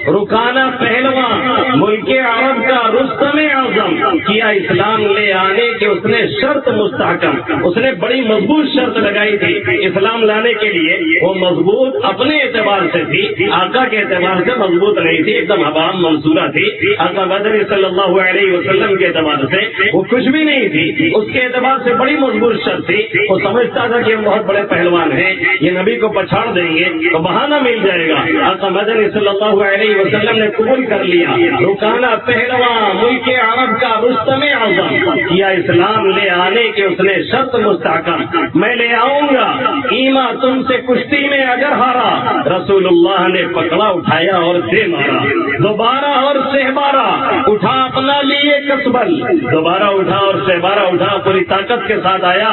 رکانا پہلواں ملک عرب کا رستم اعظم، کیا اسلام لے آنے کے اس نے شرط مستحکم. اس نے بڑی مضبوط شرط لگائی تھی اسلام لانے کے لیے. وہ مضبوط اپنے اعتبار سے تھی، آقا کے اعتبار سے مضبوط نہیں تھی، ایک دم عوام منصورہ تھی. آقا مدنی صلی اللہ علیہ وسلم کے اعتبار سے وہ کچھ بھی نہیں تھی، اس کے اعتبار سے بڑی مضبوط شرط تھی. وہ سمجھتا تھا کہ ہم بہت بڑے پہلوان ہیں، یہ نبی کو پچھاڑ دیں گے تو بہانہ مل جائے گا. آقا مدنی صلی اللہ علیہ وسلم نے قبول کر لیا، رکانا پہلواں ملک عرب کا رستم اعظم، کیا اسلام لے آنے کے اس نے شرط مستحکم. میں لے آؤں گا ایما تم سے کشتی میں اگر ہارا. رسول اللہ نے پکڑا اٹھایا اور دے مارا. دوبارہ اور سہبارہ اٹھا اپنا لیے کسبل، دوبارہ اٹھا اور سہبارہ اٹھا پوری طاقت کے ساتھ آیا.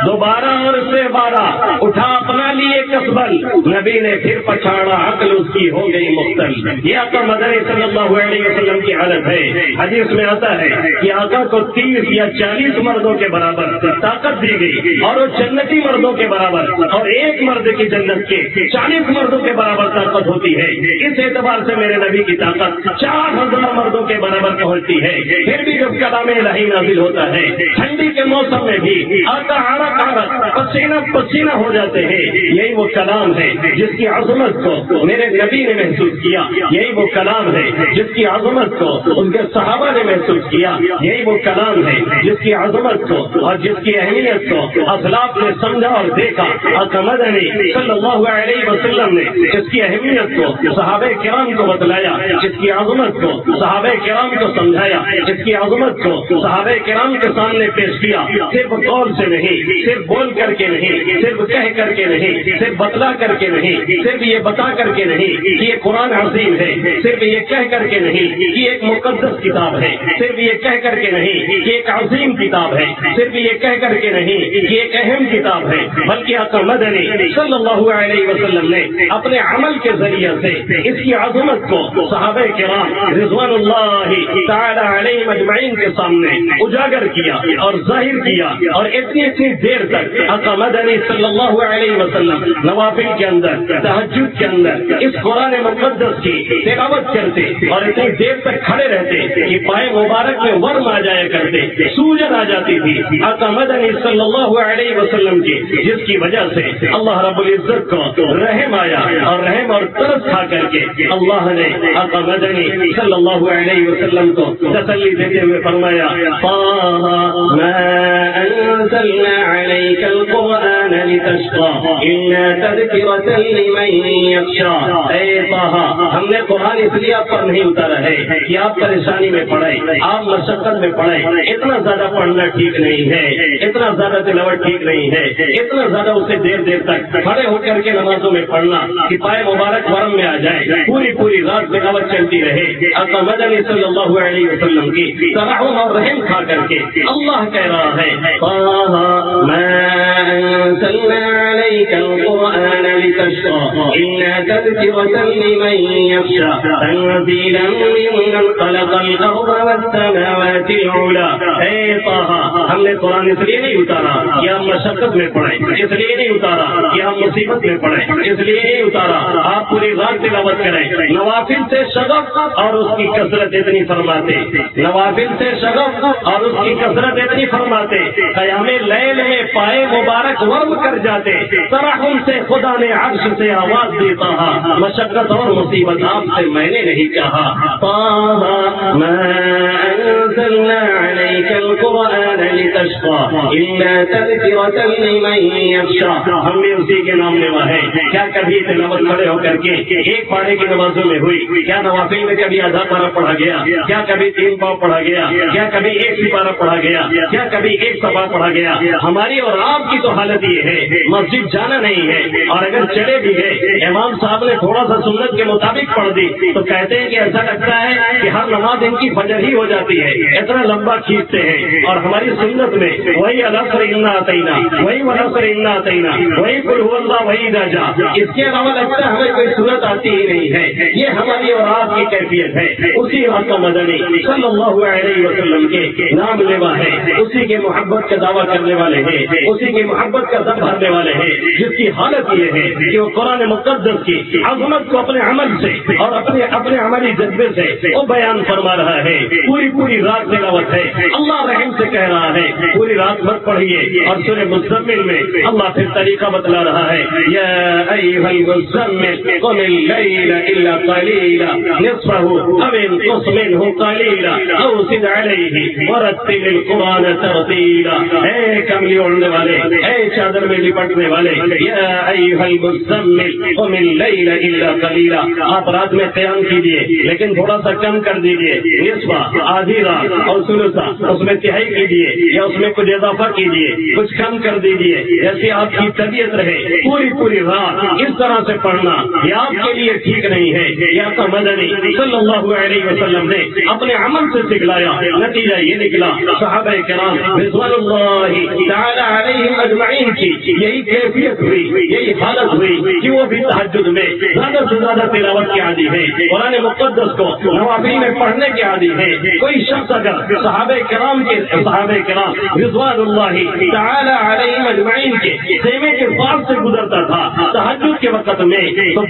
دوبارہ اور سہبارہ اٹھا اپنا لیے کسبل. نبی نے پھر پچھاڑا، عقل اس کی ہو گئی مختل. یہ آقا مدنی صلی اللہ علیہ وسلم کی حالت ہے. حدیث میں آتا ہے کہ آقا کو 30 یا 40 مردوں کے برابر طاقت دی گئی، اور وہ جنتی مردوں کے برابر، اور ایک مرد کی جنت کے 40 مردوں کے برابر طاقت ہوتی ہے. اس اعتبار سے میرے نبی کی طاقت 4000 مردوں کے برابر پہنچتی ہے. پھر بھی جب کلام الہی نازل ہوتا ہے ٹھنڈی کے موسم میں بھی آقا عرق عرق پسینہ پسینہ ہو جاتے ہیں. یہی وہ کلام ہے جس کی عظمت کو میرے نبی نے محسوس کیا. یہی وہ کلام ہے جس کی عظمت کو ان کے صحابہ نے محسوس کیا. یہی وہ کلام ہے جس کی عظمت کو اور جس کی اہمیت کو اسلاف نے سمجھا اور دیکھا. آقا مدنی صلی اللہ علیہ وسلم نے اس کی اہمیت کو صحابہ کرام کو بتلایا، اس کی عظمت کو صحابہ کرام کو سمجھایا، اس کی عظمت کو صحابہ کرام کے سامنے پیش کیا. صرف قول سے نہیں، صرف بول کر کے نہیں، صرف کہہ کر کے نہیں، صرف بتلا کر کے نہیں، صرف یہ بتا کر کے نہیں کہ یہ قرآن عظیم ہے، صرف یہ کہہ کر کے نہیں کہ ایک مقدس کتاب ہے، صرف یہ کہہ کر کے نہیں کہ ایک عظیم کتاب ہے، صرف یہ کہہ کر کے نہیں کہ ایک اہم کتاب ہے، بلکہ آقا مدنی صلی اللہ علیہ وسلم نے اپنے عمل کے ذریعے سے اس کی عظمت کو صحابہ کرام رضوان اللہ تعالی علیہ اجمعین کے سامنے اجاگر کیا اور ظاہر کیا، اور اتنی دیر تک آقا مدنی صلی اللہ علیہ وسلم نوافل کے اندر، تہجد کے اندر اس قرآن مقدس کی تلاوت کرتے اور اتنی دیر تک کھڑے رہتے کہ پائے مبارک میں ورم آ جایا کرتے، سوجن آ جاتی تھی آقا مدنی صلی اللہ علیہ وسلم کی، جس کی وجہ سے اللہ رب العزت کو رحم آیا، اور رحم اور ترس کھا کر کے اللہ نے آقا مدنی صلی اللہ علیہ وسلم کو تسلی دیتے ہوئے فرمایا ما انزلنا عليك القرآن لتشقى إلا تذكرة لمن يخشى، اے طه ہم نے قرآن اس لیے آپ پر نہیں اتارا ہے کہ آپ پریشانی میں پڑے، آپ مشقت میں پڑے، اتنا زیادہ پڑھنا ٹھیک نہیں ہے، اتنا زیادہ تلاوت ٹھیک نہیں ہے، اتنا زیادہ اسے دیر تک کھڑے ہو کر کے نمازوں میں پڑھنا کہ پائے مبارک ورم میں آ جائے، پوری رات تلاوت چلتی رہے۔ آقا مدنی صلی اللہ علیہ وسلم کی ترحم اور رحم کھا کر کے اللہ کہہ رہا ہے ما انزلنا عليك القرآن لتشقى إلا تذكرة لمن يخشى تنزيلا ممن خلق الأرض والسماوات العلى، اے طه ہم نے قرآن اس لیے نہیں اتارا کہ ہم مشقت میں پڑھیں، اس لیے نہیں اتارا کہ ہم مصیبت میں پڑھیں، اس لیے نہیں اتارا آپ پوری رات تلاوت کریں، نوافل سے شغف اور اس کی کثرت اتنی فرماتے، نوافل سے شغف اور اس کی کثرت اتنی فرماتے، قیام لیل میں پائے مبارک ورم کر جاتے، ترحم سے خدا نے عرش سے آواز دیتا ہے مشقت اور مصیبت آپ سے میں نے نہیں چاہا۔ ما انزلنا عليك القرآن لتشقى إلا تذكرة لمن يخشى، ہم بھی اسی کے نام لیوا ہے۔ کیا کبھی تلاوت کھڑے ہو کر کے ایک پارے کی نمازوں میں ہوئی؟ کیا نوافل میں کبھی آدھا پارہ پڑھا گیا؟ کیا کبھی 3 پاؤ پڑھا گیا؟ کیا کبھی 1 سپارہ پڑھا گیا؟ کیا کبھی 1 صفحہ پڑھا گیا؟ ہماری اور آپ کی تو حالت یہ ہے مسجد جانا نہیں ہے، اور اگر چلے بھی گئے امام صاحب نے تھوڑا سا سنت کے مطابق پڑھ دی تو کہتے ہیں کہ ایسا لگتا ہے کہ ہر نماز ان کی فجر ہی ہو جاتی ہے، اتنا لمبا کھینچتے ہیں۔ اور ہماری سنت میں وہی العصر انا اعطینا، وہی والعصر انا اعطینا، وہی قل هو اللہ، وہی اذا جاء، اس کے علاوہ لگتا ہے ہمیں کوئی سنت آتی ہی نہیں ہے۔ یہ ہماری اور آپ کی کیفیت ہے۔ اسی آقا مدنی صلی اللہ علیہ وسلم کے نام لیوا ہے، اسی کے محبت کا دعویٰ کرنے والے ہیں، اسی کی محبت کا دم بھرنے والے ہیں، جس کی حالت یہ ہے کہ وہ قرآن مقدس کی عظمت کو اپنے عمل سے اور اپنے عملی جذبے سے وہ بیان فرما رہا ہے۔ پوری رات تلاوت ہے، اللہ رحم سے کہہ رہا ہے پوری رات مت پڑھیے، اور سورہ مزمل میں اللہ پھر طریقہ بتلا رہا ہے یا ایھا المزمل قم اللیل الا قلیلا نصفہ او انقص منہ قلیلا او زد علیہ ورتل القرآن ترتیلا، اے کملی اوڑھنے والے، اے چادر میں لپٹنے والے، یا ایھا المزمل قم اللیل الا قلیلا، آپ رات میں قیام کیجیے لیکن تھوڑا سا کم کر دیجیے، نصفہ آدھی رات، اور ثلثہ اس میں تہائی کیجیے یا اس میں کچھ اضافہ کیجیے، کچھ کم کر دیجیے، جیسے آپ کی طبیعت رہے۔ پوری رات اس طرح سے پڑھنا یہ آپ کے لیے ٹھیک نہیں ہے۔ یہ آقا مدنی صلی اللہ علیہ وسلم نے اپنے عمل سے سکھلایا، نتیجہ یہ نکلا صحابہ کرام رضوان اللہ تعالی علیہم اجمعین کی یہی کیفیت ہوئی، یہی حالت ہوئی کہ وہ بھی تہجد میں زیادہ سے زیادہ تلاوت کے عادی ہے، قرآن مقدس کو نوافل میں پڑھنے کے عادی ہے۔ کوئی شخص اگر صحابہ کرام رضوان اللہ تعالی علیہم اجمعین کے خیمے کے پاس سے گزرتا تھا تہجد کے وقت میں تو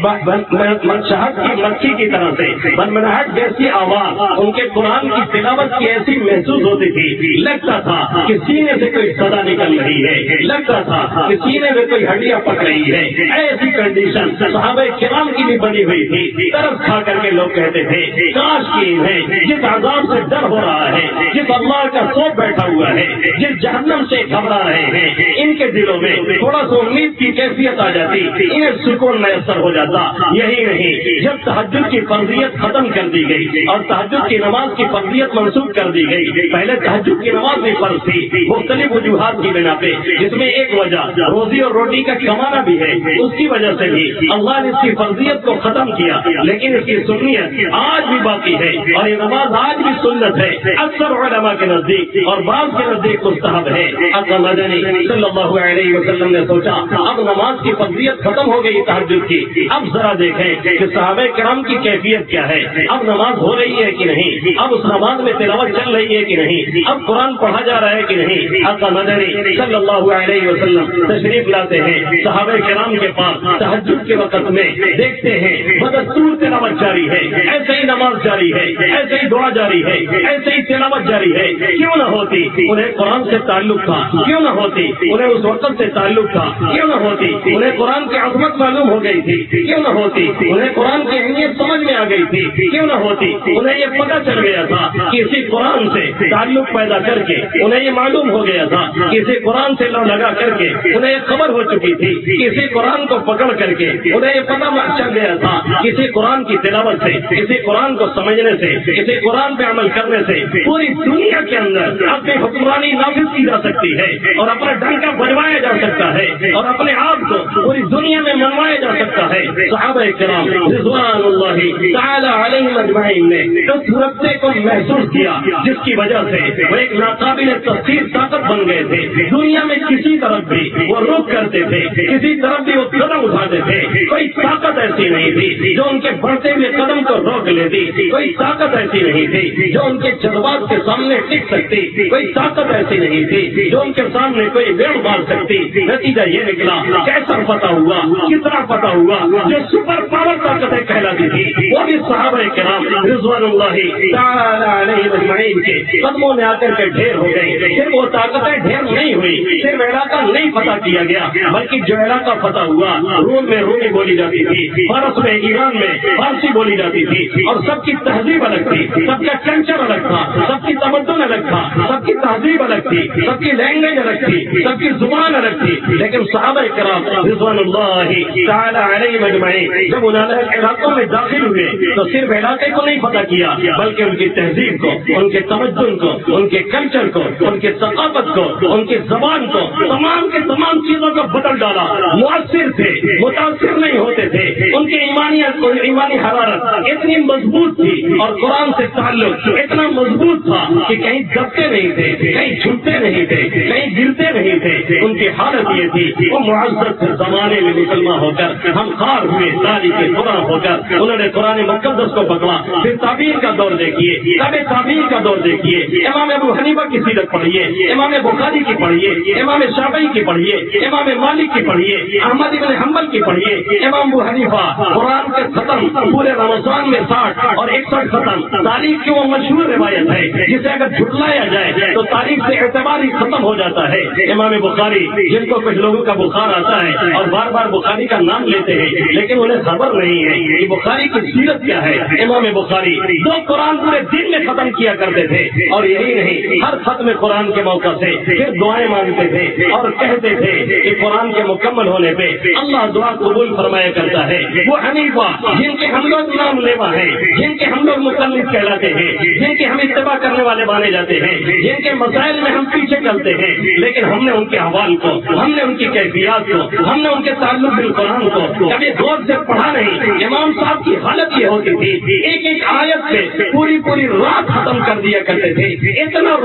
شہد کی مکھی کی طرح سے بنبناہٹ جیسی آواز ان کے قرآن کی تلاوت کی ایسی محسوس ہوتی تھی، لگتا تھا کہ سینے سے کوئی صدا نکل رہی ہے، لگتا تھا کہ سینے میں کوئی ہڈیاں پک رہی ہے۔ ایسی کنڈیشن صحابہ کرام کی بھی بنی ہوئی تھی۔ طرف کھا کر کے لوگ کہتے تھے کاش کی انہیں جس عذاب سے ڈر ہو رہا ہے، جس اللہ کا سوپ بیٹھا ہوا ہے، جس جہنم سے گھبرا رہے ہیں، ان کے دلوں میں تھوڑا سا امید کی کیفیت آ جاتی، انہیں سکون میسر ہو جاتا۔ یہی نہیں، جب تہجد کی فرضیت ختم کر دی گئی اور تہجد کی نماز کی فرضیت منسوخ کر دی گئی، پہلے تہجد کی نماز بھی فرض تھی مختلف وجوہات کی بنا پہ، جس میں ایک وجہ روزی اور روٹی کا کمانا بھی ہے، اس کی وجہ سے بھی اللہ نے اس کی فرضیت کو ختم کیا، لیکن اس کی سنیت آج بھی باقی ہے اور یہ نماز آج بھی سنت ہے۔ اکثر علماء کے نزدیک اور بعض کے نزدیک مستحب ہے۔ آقا مدنی صلی اللہ علیہ وسلم نے سوچا اب نماز کی فضیلت ختم ہو گئی تہجد کی، اب ذرا دیکھیں کہ صحابہ کرام کی کیفیت کیا ہے، اب نماز ہو رہی ہے کہ نہیں، اب اس نماز میں تلاوت چل رہی ہے کہ نہیں، اب قرآن پڑھا جا رہا ہے کہ نہیں۔ آقا مدنی صلی اللہ علیہ وسلم تشریف لاتے ہیں صحابہ کرام کے پاس تہجد کے وقت میں، دیکھتے ہیں بدستور تلاوت جاری ہے، ایسے ہی نماز جاری ہے، ایسے ہی دعا جاری ہے، ایسے ہی تلاوت جاری ہے۔ کیوں نہ ہوتی؟ انہیں قرآن سے تعلق تھا، کیوں نہ ہوتی؟ انہیں اس وقت سے تعلق تھا، کیوں نہ ہوتی؟ انہیں قرآن کی عظمت معلوم ہو گئی تھی، کیوں نہ ہوتی؟ انہیں قرآن کی اہمیت سمجھ میں آ گئی تھی، کیوں نہ ہوتی؟ انہیں یہ پتہ چل گیا تھا کہ اسی قرآن سے تعلق پیدا کر کے انہیں یہ معلوم ہو گیا تھا کہ اسی قرآن سے لو لگا کر کے انہیں یہ خبر ہو چکی تھی کہ اسی قرآن کو پکڑ کر کے انہیں یہ پتہ چل گیا تھا کہ اسی قرآن کی تلاوت سے، اسی قرآن کو سمجھنے سے، اسی قرآن پہ عمل کرنے سے پوری دنیا کے اندر اپنی حکمرانی نافذ کی جا سکتی ہے اور اپنا ڈنکا بجوایا جا سکتا ہے اور اپنے آپ کو پوری دنیا میں منوایا جا سکتا ہے۔ صحابہ کرام رضوان اللہ تعالی علیہم اجمعین نے اس رابطے کو محسوس کیا جس کی وجہ سے وہ ایک ناقابل تفسیر طاقت بن گئے تھے۔ دنیا میں کسی طرف بھی وہ رخ کرتے تھے، کسی طرف بھی وہ قدم اٹھاتے تھے، کوئی طاقت ایسی نہیں تھی جو ان کے بڑھتے ہوئے قدم کو روک لیتی، کوئی طاقت ایسی نہیں تھی جو ان کے جذبات کے سامنے ٹک سکتی، کوئی طاقت ایسی نہیں تھی جو ان کے سامنے کوئی ویڑ مار سکتی۔ نتیجہ یہ نکلا، کیسا پتہ ہوا، کتنا پتہ ہوا، جو سپر پاور طاقتیں کہلاتی تھی وہ بھی صحابہ کرام رضوان اللہ تعالی علیہم اجمعین کے قدموں میں آ کر کے ڈھیر ہو گئی۔ پھر وہ طاقتیں ڈھیر نہیں ہوئی، صرف علاقہ نہیں فتح کیا گیا بلکہ جو علاقہ فتح ہوا روم میں رومی بولی جاتی تھی، فارس میں ایران میں فارسی بولی جاتی تھی اور سب کی تہذیب الگ تھی، سب کا کلچر الگ تھا، سب کی تمدن الگ تھا، سب کی تہذیب الگ تھی، سب کی لینگویج الگ تھی، سب کی زبان الگ تھی۔ لیکن صحابہ کرام رضوان اللہ تعالی علیہم اجمعین جب انہوں علاقوں میں داخل ہوئے تو صرف علاقے کو نہیں فتح کیا بلکہ ان کی تہذیب کو، ان کے تمدن کو، ان کے کلچر کو، ان کے ثقافت کو، ان کی زبان کو، تمام کے تمام چیزوں کو بدل ڈالا۔ مؤثر تھے، متاثر نہیں ہوتے تھے، ان کی ایمانی حرارت اتنی مضبوط تھی اور قرآن سے تعلق اتنا مضبوط تھا کہ کہیں دبتے نہیں تھے، کہیں جھکتے نہیں تھے، کہیں گرتے نہیں تھے۔ ان کی حالت یہ تھی وہ معزز زمانے میں مسلمان ہو کر ہم خار ہوئے، تاریخ خدا ہو کر انہوں نے قرآن مقدس کو پکڑا۔ پھر تعبیر کا دور دیکھیے، تعبیر کا دور دیکھیے، امام ابو حنیفہ کی سیرت پڑھیے، امام بخاری کی پڑھیے، امام شافعی کی پڑھیے، امام مالک کی پڑھیے، احمد بن حنبل کی پڑھیے۔ امام ابو حنیفہ قرآن کے ختم پورے رمضان میں 60 اور 61 ختم، تاریخ کی وہ مشہور روایت ہے جسے اگر جھٹلایا جائے تو تاریخ سے اعتبار ہی ختم ہو جاتا ہے۔ امام بخاری جن کو کچھ لوگوں کا بخار آتا ہے اور بار بار بخاری کا نام لیتے ہیں لیکن انہیں خبر نہیں ہے کہ بخاری کی سیرت کیا ہے۔ امام بخاری 2 قرآن پورے دن میں ختم کیا کرتے تھے اور یہی نہیں، ہر ختم قرآن کے موقع سے پھر دعائیں مانگتے تھے اور کہتے تھے کہ قرآن کے مکمل ہونے پہ اللہ دعا قبول فرمایا کرتا ہے۔ وہ حنیفہ جن کے ہم لوگ نام لیوا ہیں، جن کے ہم لوگ مقلد کہلاتے ہیں، جن کے ہم اتباع کرنے والے مانے جاتے ہیں، جن کے مسائل میں ہم پیچھے چلتے ہیں، لیکن ہم نے ان کے احوال کو، ہم نے ان کی کیفیات کو، ہم نے ان کے تعلق بالقرآن کو کبھی غور سے پڑھا نہیں۔ امام صاحب کی حالت یہ ہوتی تھی ایک ایک آیت سے پوری رات ختم کر دیا کرتے تھے، اتنا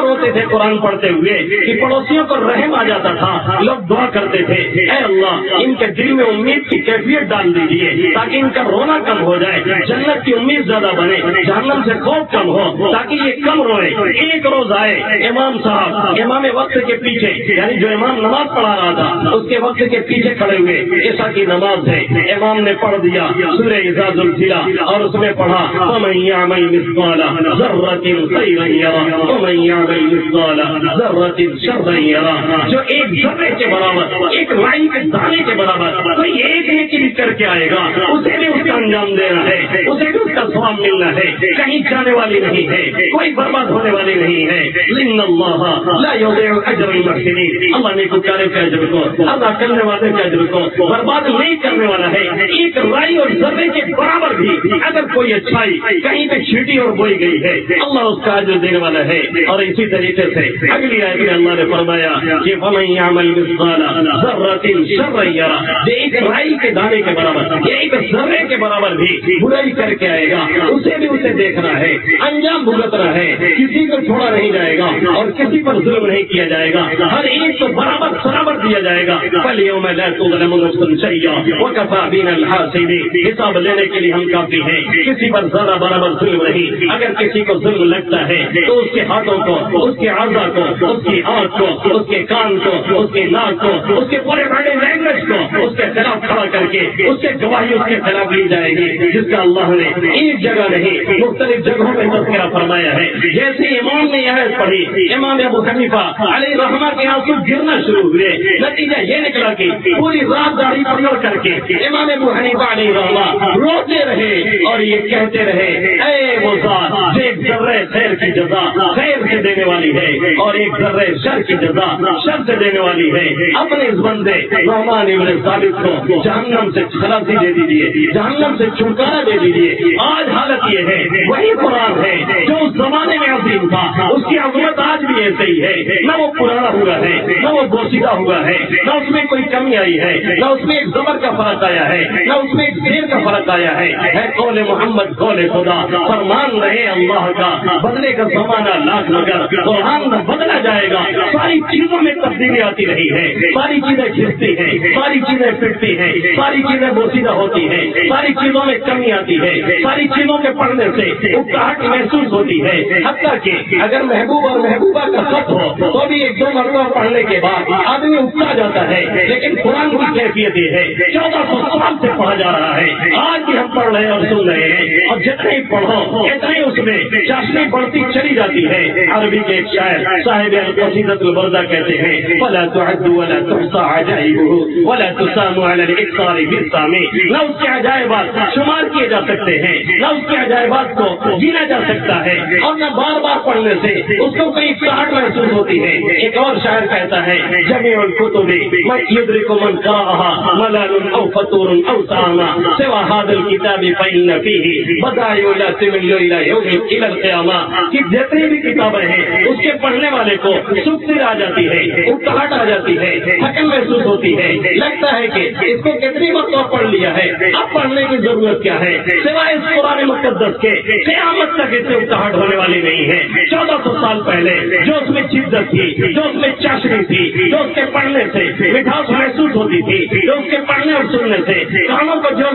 روتے تھے قرآن پڑھتے ہوئے کہ پڑوسیوں کو رحم آ جاتا تھا۔ لوگ دعا کرتے تھے، اے اللہ ان کے دل میں امید کی کیفیت ڈال دیجیے تاکہ ان کا رونا کم ہو جائے، جنت کی امید زیادہ بنے، جہنم سے خوف کم ہو تاکہ یہ کم روئے۔ ایک روز آئے امام صاحب امام وقت کے پیچھے، یعنی جو امام نماز پڑھا رہا تھا اس کے وقت کے پیچھے کھڑے ہوئے، عشاء کی نماز ہے، امام نے پڑھ دیا سورہ اذا زلزلہ اور اس میں پڑھا وَمَن يَعْمَلْ مِثْقَالَ ذَرَّةٍ خَيْرًا يَرَهُ وَمَن يَعْمَلْ مِثْقَالَ ذَرَّةٍ شَرًّا يَرَهُ۔ جو ایک ذرے کے برابر، ایک رائی کے دانے کے برابر کوئی ایک نیکی بھی کر کے آئے گا اسے بھی اس کا انجام دینا ہے، اسے بھی اس کا ثواب ملنا ہے، کہیں جانے والی نہیں ہے، کوئی برباد ہونے والی نہیں ہے۔ إِنَّ اللَّهَ لَا يُضِيعُ أَجْرَ الْمُحْسِنِينَ۔ اللہ نے کارے کے اجر کو، ادا کرنے والے کے اجر کو برباد نہیں کرنے والا ہے۔ ایک رائی اور ذرے کے برابر بھی اگر کوئی اچھائی کہیں پہ چھینٹی اور بوئی گئی ہے اللہ اس کا اجر دینے والا ہے۔ اور اسی طریقے سے اگلی آیت میں اللہ نے فرمایا کہ وَمَن يَعْمَلْ مِثْقَالَ ذَرَّةٍ شَرًّا يَرَهُ۔ ایک رائی کے دانے کے برابر، ایک ذرے کے برابر بھی برائی کر کے آئے گا اسے بھی اس سے دیکھنا ہے، انجام بھگتنا ہے، کسی کو چھوڑا نہیں جائے گا اور کسی پر ظلم نہیں کیا جائے گا، ہر ایک کو برابر دیا جائے گا۔ فَالْيَوْمَ لَا تُظْلَمُ نَفْسٌ شَيْئًا وَكَفَىٰ بِنَا الْحَاسِبِينَ۔ حساب لینے کے لیے ہم کافی ہیں، کسی پر زیادہ برابر ظلم نہیں۔ اگر کسی کو ظلم لگتا ہے تو اس کے ہاتھوں کو، اس کے اعضاء کو، اس کی آنکھ کو، اس کے کان کو، اس کے ناک کو، اس کے پورے باڈی لینگویج کو اس کے خلاف کھڑا کر کے اس کے گواہی اس کے خلاف لی جائے گی، جس کا اللہ نے ایک جگہ نہیں مختلف جگہوں میں تذکرہ فرمایا ہے۔ جیسے امام نے یہ آیت پڑھی، امام ابو حنیفہ علیہ رحمہ کے آنسو گرنا شروع ہوئے، نتیجہ یہ نکلا کہ پوری رات داڑھی پکڑ کر کے امام ابو حنیفہ علیہ رحمہ روتے رہے اور یہ کہتے رہے، اے وہ ذات جو ایک ذرہ خیر کی جزا خیر سے دینے والی ہے اور ایک ذرہ شر کی جزا شر سے دینے والی ہے، اپنے اس بندے نعمان ابن ثابت کو جہنم سے خلاصی دے دیجیے، جہنم سے چھٹکارا دے دیجیے۔ آج حالت یہ ہے، وہی قرآن ہے جو اس زمانے میں عظیم تھا، اس کی عظمت آج بھی ایسے ہی ہے، نہ وہ پرانا ہوا ہے، نہ وہ بوسیدہ ہوا ہے، نہ اس میں کوئی کمی آئی ہے، نہ اس میں ایک زبر کا فرق آیا ہے، نہ اس میں ایک زیر کا فرق آیا ہے قول محمد قول خدا، فرمان رہے اللہ کا، بدلے کا زمانہ لاکھ مگر قرآن نہ بدلا جائے گا۔ ساری چیزوں میں تبدیلی آتی رہی ہے، ساری چیزیں کھستی ہیں، ساری چیزیں پھٹتی ہیں، ساری چیزیں بوسیدہ ہوتی ہیں، ساری چیزوں میں کمی آتی ہے، ساری چیزوں کے پڑھنے سے اکتاہٹ محسوس ہوتی ہے، حتیٰ کہ اگر محبوب اور محبوبہ کا خط ہو تو بھی ایک دو مرتبہ پڑھنے کے بعد آدمی اکتا جاتا ہے، لیکن قرآن کی کیفیت یہ ہے 1400 سال سے پڑھا جا رہا ہے، آج بھی ہم پڑھ رہے ہیں اور سن رہے ہیں، اور جتنے ہی پڑھو اتنے اس میں چاشنی بڑھتی چلی جاتی ہے۔ عربی کے ایک شاعر صاحب القصیدۃ البردہ کہتے ہیں، وَلَا تُعَدُّ وَلَا تُحْصَىٰ عَجَائِبُهُ وَلَا تُسَامُ عَلَى الْإِكْثَارِ بِالسَّامِ۔ نہ اس کے عجائبات شمار کیے جا سکتے ہیں، نہ اس کے عجائبات کو گنا جا سکتا ہے، اور نہ بار بار پڑھنے سے اس کو کوئی اکتاہٹ محسوس ہوتی ہے۔ ایک اور شاعر کہتا ہے، جمیع الکتب من یدرک من قرأها ملال او فطور او ساما سوى هذا الكتاب فإن فيه بدائع لا تمل إلى يوم إلى القيامة۔ کہ جتنی بھی کتابیں ہیں اس کے پڑھنے والے کو سستی آ جاتی ہے، اکتاہٹ آ جاتی ہے، تھکن محسوس ہوتی ہے، لگتا ہے کہ اس کو کتنی وقت اور پڑھ لیا ہے، اب پڑھنے کی ضرورت کیا ہے، سوائے اس قرآن مقدس کے قیامت تک اس سے اکتاہٹ ہونے والی نہیں ہے۔ 1400 سال پہلے جو اس میں شدت تھی، جو اس میں چاشنی تھی، جو اس کے پڑھنے سے مٹھاس محسوس ہوتی تھی، جو اس کے پڑھنے اور سننے سے کانوں کو جو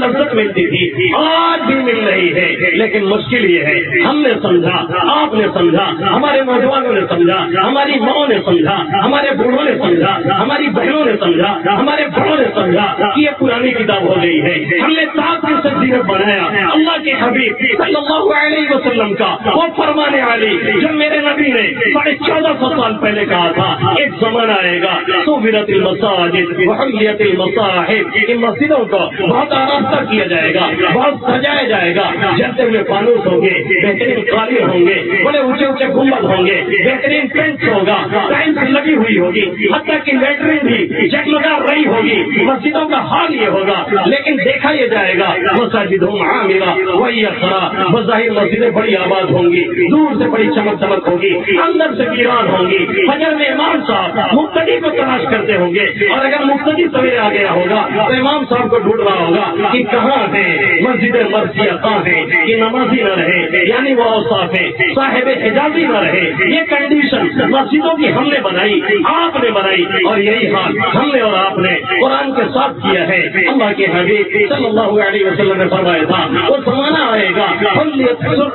لذت ملتی تھی، آج بھی مل رہی ہے۔ لیکن مشکل یہ ہے، ہم نے سمجھا، آپ نے سمجھا، ہمارے نوجوانوں نے سمجھا، ہماری ماؤں نے سمجھا، ہمارے بوڑھوں نے سمجھا، ہماری بہنوں نے سمجھا، ہمارے بڑوں نے سمجھا کہ یہ پرانی کتاب ہو گئی ہے۔ ہم نے 7 دینت بنایا اللہ کے حبیب صلی اللہ علیہ وسلم کا وہ فرمانے والی جو میرے نبی نے 1450 سال پہلے کہا تھا، ایک زمانہ آئے گا صورت المساجد وحلیت المصاحف، ان مسجدوں کو بہت آراستہ کیا جائے گا، بہت سجایا جائے گا، جلتے ہوئے فانوس ہوں گے، بہترین قالین ہوں گے، بڑے اونچے اونچے گنبد ہوں گے، بہترین پینٹس ہوگا، ٹائلس لگی ہوئی ہوگی، حتیٰ کہ لیٹرین بھی جگمگا رہی ہوگی۔ مسجدوں کا حال یہ ہوگا، لیکن دیکھا یہ جائے گا مساجدہم عامرہ وہی خراب، بظاہر مسجدیں بڑی آباد ہوں گی، دور سے بڑی چمک چمک ہوگی، اندر سے ویران ہوں گی۔ فجر میں امام صاحب مقتدی کو تلاش کرتے ہوں گے، اور اگر مقتدی سویرے آ گیا ہوگا تو امام صاحب کو ڈھونڈ رہا ہوگا کہ کہاں ہے مسجد مرثیہ، کہاں ہے کہ نمازی نہ رہے، یعنی وہ اوصاف ہے صاحب حجازی نہ رہے۔ یہ کنڈیشن مسجدوں کی ہم نے بنائی، آپ نے بنائی، اور یہی حال ہم نے اور آپ نے قرآن کے ساتھ کیا ہے۔ اللہ کے حبیب صلی اللہ علیہ وسلم نے فرمایا تھا، وہ زمانہ آئے گا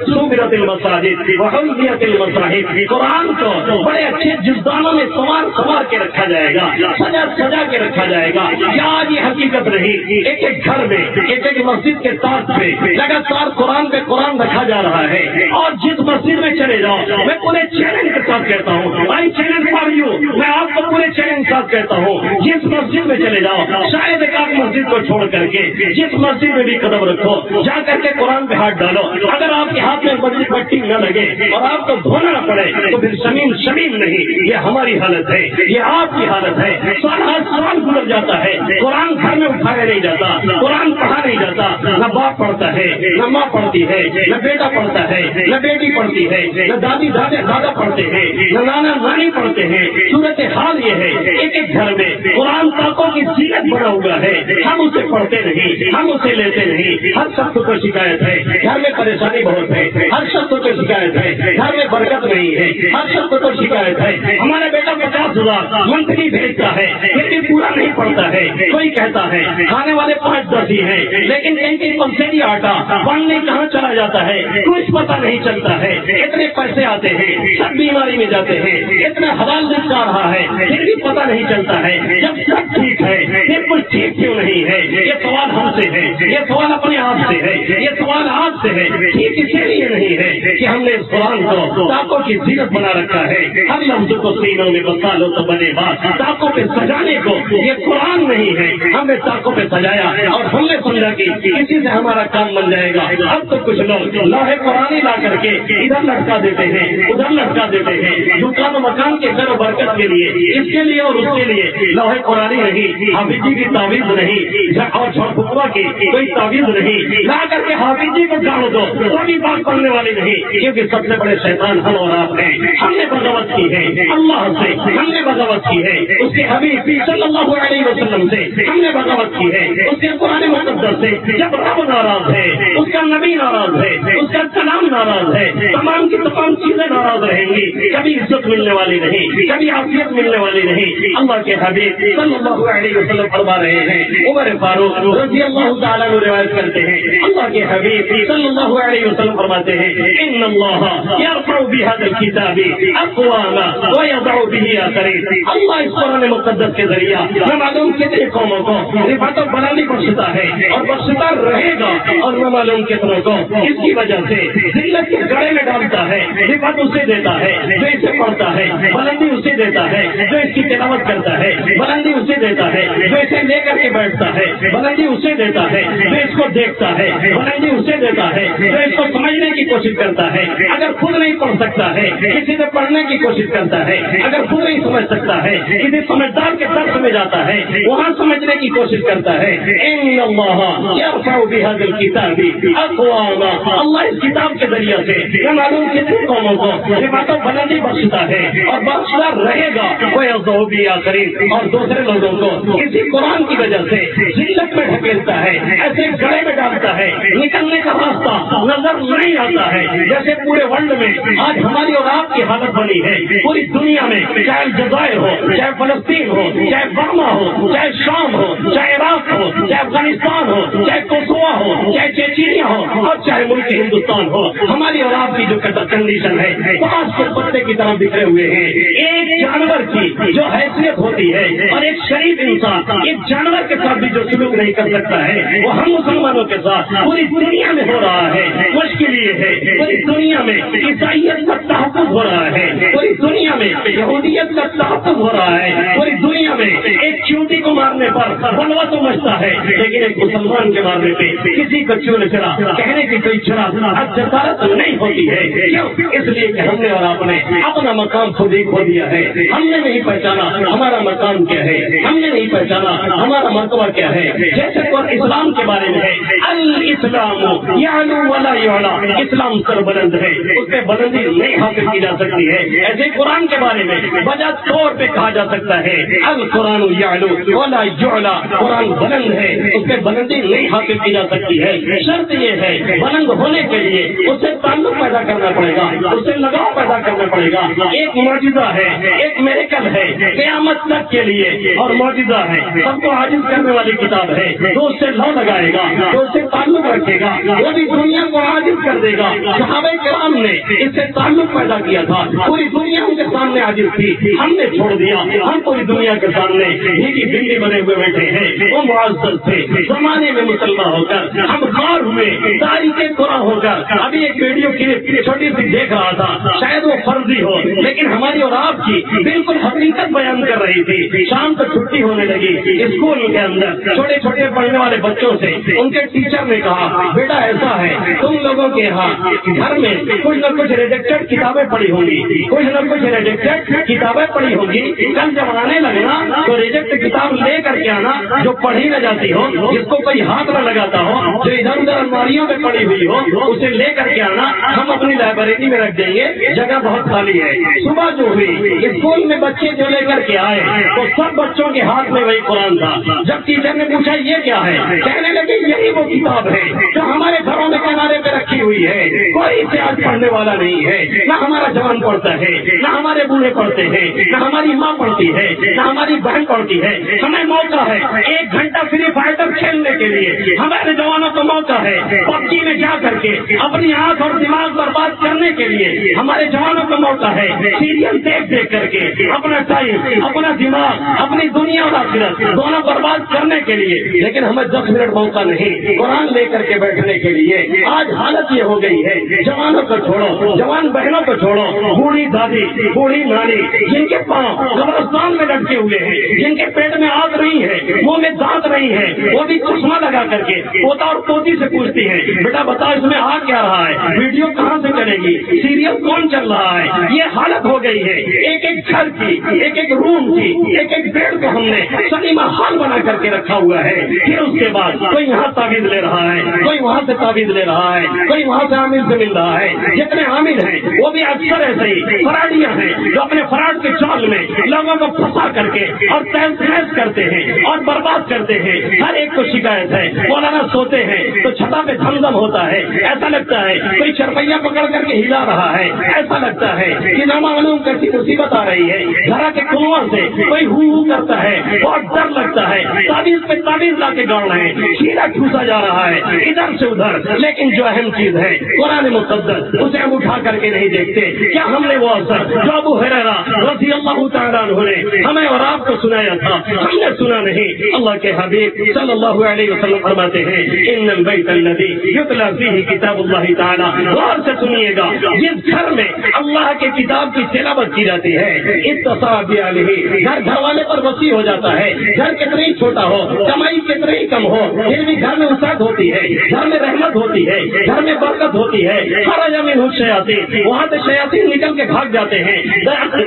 صورت المساجد وحلیت المصاحف، قرآن کو بڑے اچھے جزدانوں میں سوار کے رکھا جائے گا، سجا کے رکھا جائے گا۔ کیا آج یہ حقیقت رہی، ایک ایک گھر میں، ایک ایک مسجد کے تاج پہ لگاتار قرآن پہ قرآن رکھا جا رہا ہے، اور جس مسجد میں چلے جاؤ، میں پورے چیلنج کے ساتھ کہتا ہوں، آئی چیلنج فار یو، میں آپ کو پورے چیلنج کے ساتھ کہتا ہوں، جس مسجد میں چلے جاؤ، شاید ایک آدھ مسجد کو چھوڑ کر کے جس مسجد میں بھی قدم رکھو، جا کر کے قرآن پہ ہاتھ ڈالو، اگر آپ کے ہاتھ میں مسجد بٹی نہ لگے اور آپ کو دھونا نہ پڑے تو پھر شمیم نہیں، یہ ہماری حالت ہے، یہ آپ کی حالت ہے۔ سال گزر جاتا ہے، قرآن گھر میں اٹھایا نہیں جاتا، قرآن پڑھا نہیں جاتا، نہ باپ پڑھتا ہے، نہ ماں پڑھتی ہے، نہ بیٹا پڑھتا ہے، نہ بیٹی پڑھتی ہے، نہ دادی دادا پڑھتے ہیں، نہ نانا نانی پڑھتے ہیں۔ صورت حال یہ ہے ایک ایک گھر میں قرآن پاکوں کی زینت بنا ہوا ہے، ہم اسے پڑھتے نہیں، ہم اسے لیتے نہیں۔ ہر شخص کو شکایت ہے، گھر میں پریشانی بہت ہے، ہر شخص کو شکایت ہے، گھر میں برکت نہیں ہے، ہر شخص کو شکایت ہے۔ ہمارا بیٹا 50,000 منتھلی بھیجتا ہے پھر بھی پورا نہیں پڑتا ہے۔ کوئی کہتا ہے کھانے والے 5-10 ہی ہیں، لیکن کہیں پنسیری آٹا بننے کہاں چلا جاتا ہے کچھ پتا نہیں چلتا ہے۔ اتنے پیسے آتے ہیں، سب بیماری میں جاتے ہیں، اتنا حلال رزق آ رہا ہے پھر بھی پتا نہیں چلتا ہے۔ جب سب ٹھیک ہے پھر کچھ ٹھیک کیوں نہیں ہے؟ یہ سوال ہم سے ہے، یہ سوال اپنے آپ سے ہے، یہ سوال آپ سے ہے۔ ٹھیک اسی لیے نہیں ہے کہ ہم نے اس قرآن کو تاکوں کی زینت بنا رکھا ہے، ہر لفظ کو سینوں میں بسا لو تو بنے بات۔ تاکوں پہ سجانے کو یہ قرآن نہیں ہے، ہم نے تاکوں پہ سجایا اور ہم نے سمجھا کہ اسی سے ہمارا کام بن جائے گا۔ اب تو کچھ لوگ لوہے قرآن لا کر کے ادھر لٹکا دیتے ہیں، ادھر لٹکا دیتے ہیں، دکان و مکان کے گھر و برکت کے لیے، اس کے لیے اور اس کے لیے لوہے قرآن نہیں، حافظ جی کی تعویذ نہیں اور جھوٹ پھکوا کی کوئی تعویذ نہیں لا کر کے حافظ جی کو گاڑ دو، کوئی بات پڑھنے والی نہیں، کیونکہ سب سے بڑے شیطان ہم اور آپ ہیں۔ ہم نے بغاوت کی ہے اللہ سے، ہم نے بغاوت کی ہے اس کے حبیب صلی اللہ علیہ وسلم سے، ہم نے بغاوت کی ہے اس کے قرآن مقدس سے۔ جب رب ناراض ہے، اس کا نبی ناراض ہے، اس کا کلام ناراض ہے، تمام کی تمام چیزیں ناراض رہیں گی، کبھی عزت ملنے والی نہیں، کبھی عافیت ملنے والی نہیں۔ اللہ کے حبیب صلی اللہ علیہ وسلم فرما رہے ہیں، عمر فاروق رضی اللہ تعالیٰ عنہ روایت کرتے ہیں، اللہ کے حبیب صلی اللہ علیہ وسلم فرماتے ہیں ان اللہ یرفع بهذا الكتاب اقواما ويضع به آخرین۔ اللہ اس قرآن مقدس کے ذریعہ نہ معلوم کتنے قوموں کو رفعت و بلندی بخشتا ہے اور بخشتا رہے گا، اور نہ معلوم کتنوں کو اس کی وجہ سے ذلت کے گڑے میں ڈالتا ہے۔ رفعت اسے دیتا ہے جو اسے پڑھتا ہے، بلندی اسے دیتا ہے جو اس کی تلاوت کرتا ہے، بلندی اسے دیتا ہے جو اسے لے کر کے بیٹھتا ہے، بلندی اسے دیتا ہے جو اس کو دیکھتا ہے، بلندی اسے دیتا ہے جو اس کو سمجھنے کی کوشش کرتا ہے۔ اگر خود نہیں پڑھ سکتا ہے کسی سے پڑھنے کی کوشش کرتا ہے، اگر خود نہیں سمجھ سکتا ہے کسی سمجھدار کے درس میں جاتا ہے، وہاں سمجھنے کی کوشش کرتا ہے۔ ان اللہ یرفع بهذا الكتاب اقواما، اللہ اس کتاب کے ذریعے سے نہ معلوم کتنے قوموں کو رفعت و بلندی بخشتا ہے اور بخشتا رہے گا، ويضع به آخرین، اور دوسرے لوگوں کو اسی قرآن کی وجہ سے ذلت میں ڈھکیلتا ہے، ایسے گڑے میں ڈالتا ہے، نکلنے کا راستہ نظر نہیں آتا ہے۔ جیسے پورے ورلڈ میں آج ہماری اور آپ کی حالت بنی ہے، پوری دنیا میں چاہے الجزائر ہو، چاہے فلسطین ہو، چاہے برما ہو، چاہے شام ہو، چاہے عراق ہو، چاہے افغانستان ہو، چاہے کوسووا ہو، چاہے چیچینیا ہو، اور چاہے ملک ہندوستان ہو، ہماری اور آپ کی جو کنڈیشن ہے 5 پتے کی طرح بکھرے ہوئے ہیں۔ ایک جانور کی جو حیثیت ہوتی ہے اور ایک شریف انسان ایک جانور کے ساتھ بھی جو سلوک نہیں کر سکتا ہے، وہ ہم مسلمانوں کے ساتھ پوری دنیا میں ہو رہا ہے۔ مشکل یہ ہے پوری دنیا میں عیسائیت کا تحفظ ہو رہا ہے، پوری دنیا میں یہودیت کا تحفظ ہو رہا ہے، پوری دنیا میں ایک چیونٹی کو مارنے پر بلوا تو مچتا ہے، لیکن ایک مسلمان کے مارنے پہ کسی کو چون چلا کہنے کی کوئی جسارت نہیں ہوتی ہے۔ کیوں؟ اس لیے کہ ہم نے اور آپ نے اپنا مقام خود ہی کھو دیا ہے۔ ہم نے نہیں پہچانا ہمارا مقام کیا ہے، ہم نے نہیں پہچانا ہمارا مرتبہ کیا ہے۔ جیسے تو اسلام کے بارے میں ہے الاسلام یعلو ولا یعلا، اسلام سر بلند ہے، اس پہ بلندی نہیں حاصل کی جا سکتی ہے۔ ایسے قرآن کے بارے میں وجہ طور پہ کہا جا سکتا ہے القرآن یعلو ولا یعلا، قرآن بلند ہے، اس پہ بلندی نہیں حاصل کی جا سکتی ہے۔ شرط یہ ہے بلند ہونے کے لیے اس سے تعلق پیدا کرنا پڑے گا، اس سے لگاؤ پیدا کرنا پڑے گا۔ ایک معجزہ ہے، ایک میریکل ہے قیامت تک کے لیے، اور معجزہ ہے سب کو عاجز کرنے والی کتاب ہے، جو اس سے لو لگائے گا، جو اس سے تعلق رکھے گا، وہ بھی دنیا کو عاجز کر دے گا۔ صحابہ کرام نے اس سے تعلق پیدا کیا تھا، پوری دنیا ان کے سامنے عاجز تھی، ہم نے چھوڑ دیا، ہم پوری دنیا کے کے سامنے بھیگی بلی بنے ہوئے بیٹھے ہیں، وہ معزز تھے زمانے میں مسلمان ہو کر ہم خار ہوئے، تاریخ قرآن ہو کر. ابھی ایک ویڈیو کلپ چھوٹی سی دیکھ رہا تھا، شاید وہ فرضی ہو لیکن ہماری اور آپ کی بالکل حقیقت بیان کر رہی تھی. شام کو چھٹی ہونے لگی اسکول کے اندر، چھوٹے چھوٹے پڑھنے والے بچوں سے ان کے ٹیچر نے کہا بیٹا ایسا ہے تم لوگوں کے یہاں گھر میں کچھ نہ کچھ ریجیکٹڈ کتابیں پڑھی ہوں گی، کچھ نہ کچھ ریجیکٹڈ کتابیں پڑھی ہوں گی. کل جب آنے لگنا تو ریجیکٹ کتاب لے کر کے آنا جو پڑھی نہ جاتی ہو، جس کو کوئی ہاتھ نہ لگاتا ہو، جو ادھر ادھر الماریوں میں پڑی ہوئی ہو، اسے لے کر کے آنا. ہم اپنی لائبریری میں رکھ دیں گے، جگہ بہت خالی ہے. صبح جو ہوئی اسکول میں بچے جو لے کر کے آئے تو سب بچوں کے ہاتھ میں وہی قرآن تھا. جب ٹیچر نے پوچھا یہ کیا ہے، کہنے لگے یہی وہ کتاب ہے جو ہمارے گھروں میں کنارے پہ رکھی ہوئی ہے، کوئی اسے آج پڑھنے والا نہیں ہے. نہ ہمارا جوان پڑھتا ہے، نہ ہمارے بوڑھے پڑھتے ہیں، نہ ہماری ماں پڑھتی ہے، نہ ہماری بہن پڑھتی ہے. ہمیں موقع ہے 1 گھنٹہ فری فائٹر کھیلنے کے لیے، ہمارے جوانوں کو موقع ہے پبجی میں جا کر کے اپنی آنکھ اور دماغ برباد کرنے کے لیے، ہمارے جوانوں کو موقع ہے سیریل دیکھ کر کے اپنا ٹائم، اپنا دماغ، اپنی دنیا اور آخرت دونوں برباد کرنے کے لیے. لیکن ہمیں 10 منٹ موقع نہیں قرآن لے کر کے بیٹھنے کے لیے. آج حالت یہ ہو گئی ہے جوانوں کو چھوڑو، جوان بہنوں کو چھوڑو، بوڑھی دادی، بوڑھی نانی جن کے پاؤں قبرستان میں لٹکے ہوئے ہیں، جن کے پیٹ میں آگ نہیں ہے، منہ میں دانت نہیں ہے، وہ بھی چشمہ لگا کر کے پوتا اور پوتی سے پوچھتی ہے بیٹا بتا اس میں آ کیا رہا ہے، ویڈیو کہاں سے چلے گی، سیریل کون چل رہا ہے. یہ حالت ہو گئی ہے. ایک ایک گھر کی، ایک ایک روم کی، ایک ایک بیڈ کو ہم نے سنیما ہال بنا کر کے رکھا ہوا ہے. پھر اس کے بعد کوئی یہاں تعویذ لے رہا ہے، کوئی وہاں سے تعویذ لے رہا ہے، کوئی وہاں سے عامل سے مل رہا ہے. جتنے عامل ہیں وہ بھی اکثر ایسے ہی فراڈیاں ہیں جو اپنے فراڈ کے چال میں لوگوں کو پھنسا کر کے اور تہس کرتے ہیں اور برباد کرتے ہیں. ہر ایک کو شکایت ہے. مولانا سوتے ہیں تو چھتا پہ دھم دھم ہوتا ہے، ایسا لگتا ہے کوئی چرپیا پکڑ کر کے ہلا رہا ہے، ایسا لگتا ہے کہ نامعلوم کیسی مصیبت آ رہی ہے. گھر کے کنواں سے کوئی ہو کرتا ہے، بہت ڈر لگتا ہے. تعویذ پہ تعویذ لا کے گاڑ رہے ہیں، شیرہ ٹھوسا جا رہا ہے ادھر سے ادھر. لیکن جو اہم چیز ہے قرآن مقدس، اسے ہم اٹھا کر کے نہیں دیکھتے. کیا ہم نے وہ اثر جو ابو ہریرہ رضی اللہ تعالیٰ عنہ نے ہمیں اور آپ کو سنایا تھا ہم نے سنا نہیں؟ اللہ کے حبیب صلی اللہ علیہ وسلم فرماتے ہیں ان البیت الذی یتلی فیہ کتاب اللہ تعالیٰ. غور سے سنیے گا، جس گھر میں اللہ کے کتاب کی تلاوت کی جاتی ہے اتسع بعلیہ، گھر والے پر وسیع ہو جاتا ہے. گھر کتنا ہی چھوٹا ہو، کمائی کتنا ہی کم ہو، پھر بھی گھر میں وسعت ہوتی ہے، گھر میں رحمت ہوتی ہے، گھر میں برکت ہوتی ہے. خرج منہ الشیاطین، وہاں سے شیاطین نکل کے بھاگ جاتے ہیں.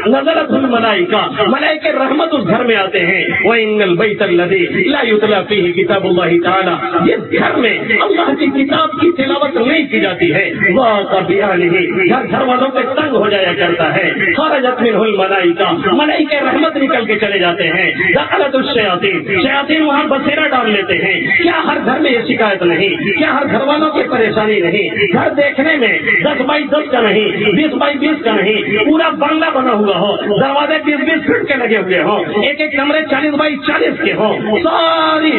نزلت الملائکہ، ملائکے رحمت اس گھر میں آتے ہیں. وَإِنَّ الْبَيْتَ الَّذِي لَا يُتْلَى فِيهِ كِتَابُ اللَّهِ تَعَالَى، جس گھر میں اللہ کی کتاب کی تلاوت نہیں کی جاتی ہے ضاق بِأَهْلِهِ، گھر والوں پہ تنگ ہو جایا کرتا ہے. خرجت منہ الملائکہ، ملائکے رحمت نکل کے چلے جاتے ہیں. دخلت الشیاطین، شیاطین وہاں بسیرا ڈال لیتے ہیں. کیا ہر گھر میں یہ شکایت نہیں؟ کیا ہر گھر والوں کی پریشانی نہیں؟ گھر دیکھنے میں 10 بائی 10 کا نہیں، 20 بائی 20 کا نہیں، پورا بنگلہ بنا ہوا ہو، دروازے 20-20 فٹ کے لگے ہوئے ہوں، ایک ایک کمرے 40 بائی 40 کے ہوں. ساری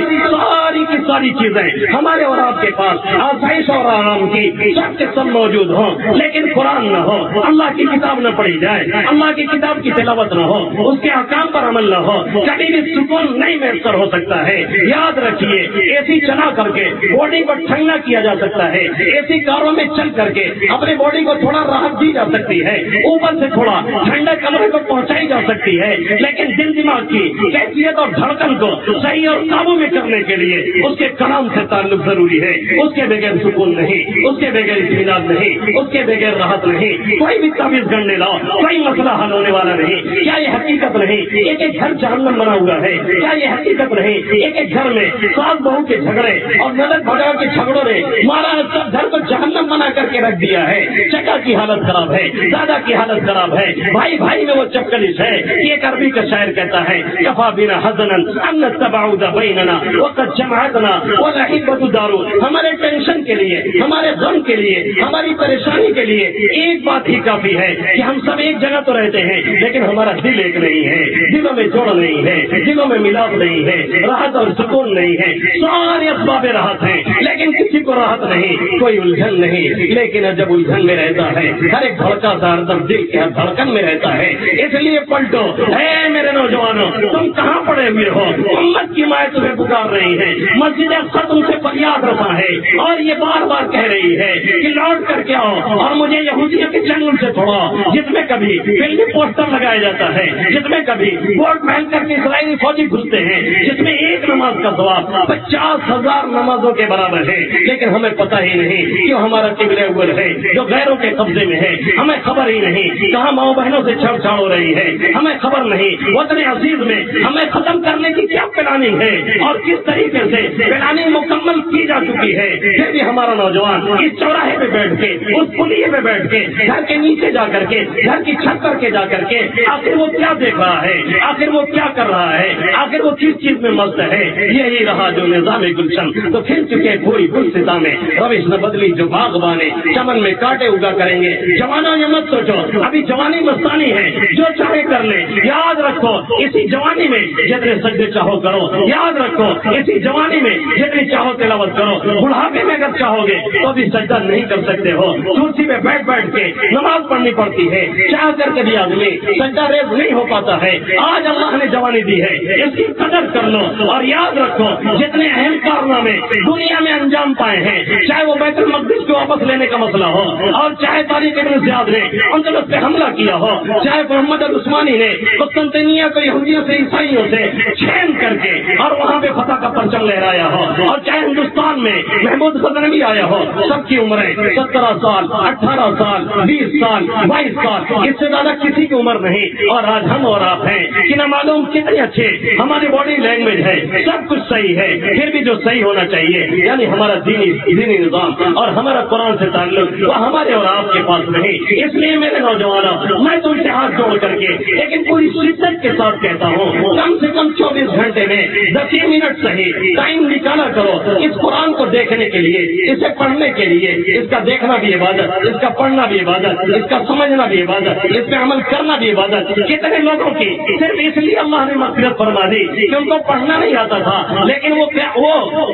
کی ساری چیزیں ہمارے اور آپ کے پاس آسائش اور آرام کی سب کے سب موجود ہوں، لیکن قرآن نہ ہو، اللہ کی کتاب نہ پڑھی جائے، اللہ کی کتاب کی تلاوت نہ ہو، اس کے احکام پر عمل نہ ہو، کبھی بھی سکون نہیں میسر ہو سکتا ہے. یاد رکھیے اے سی چلا کر کے باڈی کو ٹھنڈا کیا جا سکتا ہے، اے سی کاروں میں چل کر کے اپنے باڈی کو تھوڑا راحت دی جا سکتی ہے، اوپر سے تھوڑا ٹھنڈا کمرے کو پہنچائی جا سکتی ہے. لیکن دل دماغ کی کیفیت اور دھڑکن کو صحیح اور قابو میں کرنے کے لیے اس کے کلام سے تعلق ضروری ہے. اس کے بغیر سکون نہیں، اس کے بغیر اطمینان نہیں، اس کے بغیر راحت نہیں. کوئی بھی تعویذ گننے لاؤ کوئی مسئلہ حل ہونے والا نہیں. کیا یہ حقیقت نہیں ایک ایک گھر جہنم بنا ہوا ہے؟ کیا یہ حقیقت نہیں ایک ایک گھر میں ساس بہو کے جھگڑے اور نند بھگاؤ کے جھگڑوں نے مارا سب گھر کو جہنم بنا کر کے رکھ دیا ہے. چچا کی حالت خراب ہے، دادا کی حالت خراب ہے، بھائی بھائی میں وہ چپکلش ہے. ایک عربی کا شاعر کہتا ہے کفا بنا حزنا ان التباعد بیننا وقد جمعتنا والحبۃ دار. ہمارے ٹینشن کے لیے، ہمارے غم کے لیے، ہماری پریشانی کے لیے ایک بات ہی کافی ہے کہ ہم سب ایک جگہ تو رہتے ہیں لیکن ہمارا دل ایک نہیں ہے، دلوں میں جوڑ نہیں ہے، دلوں میں ملاپ نہیں ہے، راحت اور سکون نہیں ہے. سارے اسباب راحت ہیں لیکن کسی کو راحت نہیں، کوئی الجھن نہیں. لیکن جب الجھن میں رہتا رہتا ہے، ہر ایک دھڑکا سا ہردم دل کے دھڑکن میں رہتا ہے. اس لیے پلٹو. اے میرے نوجوانوں، تم کہاں پڑے ہوئے ہو؟ امت کی مائیں تمہیں پکار رہی ہیں. مسجد اقصی تم سے فریاد رساں ہے اور یہ بار بار کہہ رہی ہے کہ لوٹ کر کے آؤ اور مجھے یہودیوں کے جنگل سے چھوڑاؤ، جس میں کبھی فلمی پوسٹر لگایا جاتا ہے، جس میں کبھی ووٹ پہن کر کے اسرائیلی فوجی گھستے ہیں، جس میں ایک نماز کا ثواب 50,000 نمازوں کے برابر ہے. لیکن ہمیں پتہ ہی نہیں کہ ہمارا قبلہ اول ہے جو غیروں کے قبضے میں ہے. ہمیں خبر ہی نہیں کہاں ماؤں بہنوں سے چھڑ چھاڑ ہو رہی ہے. ہمیں خبر نہیں وطن عزیز میں ہمیں ختم کرنے کی کیا پلاننگ ہے اور کس طریقے سے پلاننگ مکمل کی جا چکی ہے. پھر بھی ہمارا نوجوان اس چوراہے پہ بیٹھ کے، اس پلیے پہ بیٹھ کے، گھر کے نیچے جا کر کے، گھر کی چھت پر کے جا کر کے آخر وہ کیا دیکھ رہا ہے، آخر وہ کیا کر رہا ہے، آخر وہ کس چیز میں مست ہے. یہی رہا جو نظام گلشن تو پھر چکے پوری گلستاں میں. روش نہ بدلی جو باغبانے، چمن میں کاٹے اگا کریں گے. جوانوں یہ مت سوچو ابھی جوانی مستانی ہے، جو چاہے کر لیں. یاد رکھو اسی جوانی میں جتنے سجدے چاہو کرو، یاد رکھو اسی جوانی میں جتنی چاہو تلاوت کرو. بڑھاپے میں اگر چاہو گے تو بھی سجدہ نہیں کر سکتے ہو. کرسی پہ بیٹھ بیٹھ کے نماز پڑھنی پڑتی ہے، چاہ کر کے بھی آدمی سجدہ ریز نہیں ہو پاتا ہے. آج اللہ نے جوانی دی ہے، اس کی قدر کر لو. اور یاد رکھو جتنے اہم کارنامے دنیا میں انجام پائے ہیں، چاہے وہ بیت المقدس کو واپس لینے کا مسئلہ ہو، اور چاہے طارق ابن زیاد نے اندلس پہ حملہ کیا ہو، چاہے محمد العثمانی نے قسطنطنیہ کو یہودیوں سے عیسائیوں سے چھین کر کے اور وہاں پہ فتح کا پرچم لہرایا ہو، اور چاہے ہندوستان میں محمود غزنوی آیا ہو. سب کی عمریں 17 سال، 18 سال، 20 سال، 22 سال، اس سے زیادہ کسی کی عمر نہیں. اور آج ہم اور آپ ہیں کہ نہ معلوم کتنے اچھے ہماری باڈی لینگویج ہے، سب کچھ صحیح ہے. پھر بھی جو صحیح ہونا چاہیے یعنی ہمارا دینی نظام اور ہمارا قرآن سے تعلق وہ ہمارے اور آپ کے پاس نہیں. اس لیے میرے نوجوانوں میں تم سے ہاتھ جوڑ کر کے لیکن پوری شدت کے ساتھ کہتا ہوں، کم سے کم 24 گھنٹے میں 10 منٹ صحیح ٹائم نکالا کرو اس قرآن کو دیکھنے کے لیے، اسے پڑھنے کے لیے. اس کا دیکھنا بھی عبادت، اس کا پڑھنا بھی عبادت، اس کا سمجھنا بھی عبادت، اس پہ عمل کرنا بھی عبادت. کتنے لوگوں کی صرف اس لیے اللہ نے مغفرت فرما دی کہ ان کو پڑھنا نہیں آتا تھا، لیکن وہ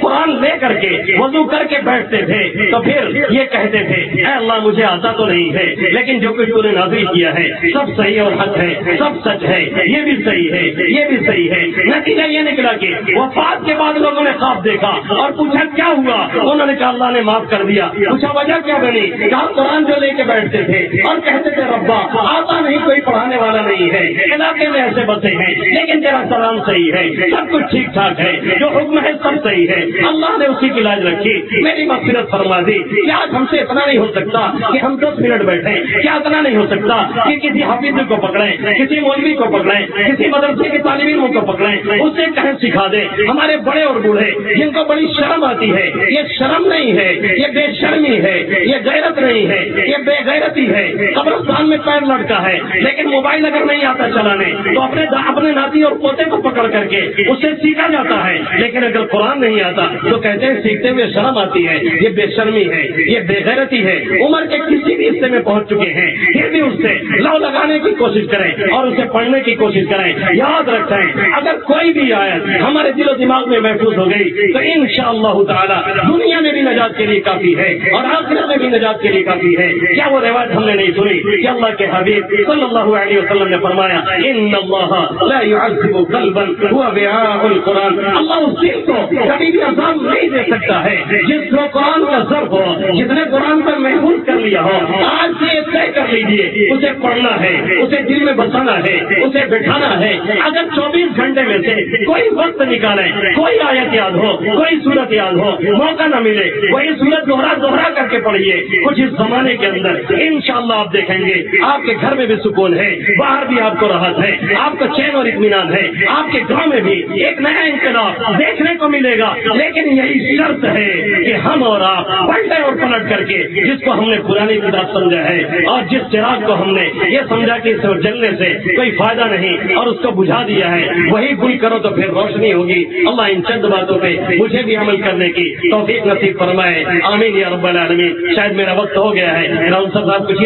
قرآن لے کر کے وضو کر کے بیٹھتے تھے تو پھر یہ کہتے تھے اے اللہ مجھے آتا تو نہیں ہے لیکن جو کچھ تو نے نازل کیا ہے سب صحیح اور حق ہے، سب سچ ہے، یہ بھی صحیح ہے، یہ بھی صحیح ہے. نتیجہ یہ نکلا کہ وفات کے بعد لوگوں نے خواب دیکھا اور پوچھا کیا ہوا، انہوں نے کہا اللہ نے معاف کر دیا. پوچھا وجہ کیا بنی، کہا قرآن جو لے کے بیٹھتے تھے اور کہتے تھے ربا آتا نہیں، کوئی پڑھانے والا نہیں ہے، علاقے میں ایسے بسے ہیں لیکن تیرا سلام صحیح ہے، سب کچھ ٹھیک ٹھاک ہے، جو حکم ہے سب صحیح ہے. اللہ نے اسی کی لاج رکھی، میری مغفرت فرما دی. کیا آج ہم سے اتنا نہیں ہو سکتا کہ ہم 10 منٹ بیٹھیں؟ کیا اتنا نہیں ہو سکتا کہ کسی حافظ کو پکڑیں، کسی مولوی کو پکڑیں، کسی مدرسے کے طالب علموں کو پکڑیں، اس سے کہیں سکھا دیں؟ ہمارے بڑے اور بوڑھے جن کو بڑی شرم آتی ہے، یہ شرم نہیں ہے، یہ بے شرمی ہے، یہ غیرت نہیں ہے، یہ بے غیرتی ہے. قبرستان میں پیر لڑکا ہے لیکن موبائل اگر نہیں آتا چلانے تو اپنے ناتی اور پوتے کو پکڑ کر کے اس سے سیکھا جاتا ہے. لیکن اگر قرآن نہیں آتا تو کہتے ہیں سیکھتے ہوئے شرم آتی ہے، یہ بے شرمی ہے، یہ بے غیرتی ہے. عمر کے کسی بھی حصے میں پہنچ چکے ہیں پھر بھی اس سے لو لگانے کی کوشش کریں اور اسے پڑھنے کی کوشش کریں. یاد رکھیں اگر کوئی بھی آیت ہمارے دل و دماغ میں محفوظ ہو گئی تو انشاءاللہ تعالی دنیا میں بھی نجات کے لیے کافی ہے اور آخرت میں بھی نجات کے لیے کافی ہے. کیا وہ روایت ہم نے نہیں سنی کہ اللہ کے حبیب صلی اللہ علیہ وسلم نے فرمایا ان اللہ لا يعذب قلبا هو وعاء القرآن، اللہ اس دل کو کبھی بھی عذاب نہیں دے سکتا ہے جس کو قرآن کا ضرب ہو، جس نے قرآن پر محفوظ کر لیا ہو. آج سے یہ طے کر لیجیے اسے پڑھنا ہے، اسے دل میں بسانا ہے، اسے بٹھانا ہے. اگر 24 گھنٹے میں سے کوئی وقت نکالیں، کوئی آیت یاد ہو، کوئی سورت یاد ہو، موقع نہ ملے وہی سورت دوہرا کر کے پڑھیے کچھ اس زمانے کے اندر. انشاءاللہ آپ دیکھیں گے آپ کے گھر میں بھی سکون ہے، باہر بھی آپ کو راحت ہے، آپ کو چین اور اطمینان ہے، آپ کے گاؤں میں بھی ایک نیا انقلاب دیکھنے کو ملے گا. لیکن یہی شرط ہے کہ ہم اور آپ پلٹے اور پلٹ کر کے جس کو ہم نے پرانی کتاب سمجھا ہے اور جس چراغ کو ہم نے یہ سمجھا کہ اس جلنے سے کوئی فائدہ نہیں اور اس کو بجھا دیا ہے وہی گل کرو تو پھر روشنی ہوگی. اللہ ان چند باتوں پہ مجھے بھی عمل کرنے کی توفیق نصیب فرمائے، آمین یا رب العالمین. شاید میرا وقت ہو گیا ہے، راؤن صاحب کچھ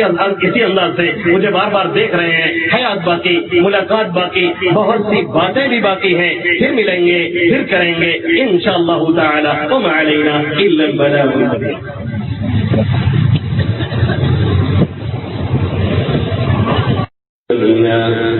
اسی انداز سے مجھے بار بار دیکھ رہے ہیں. حیات باقی، ملاقات باقی، بہت سی باتیں بھی باقی ہیں. پھر ملیں گے، پھر کریں گے انشاءاللہ تعالی. وما علینا الا البلاغ المبین. عليها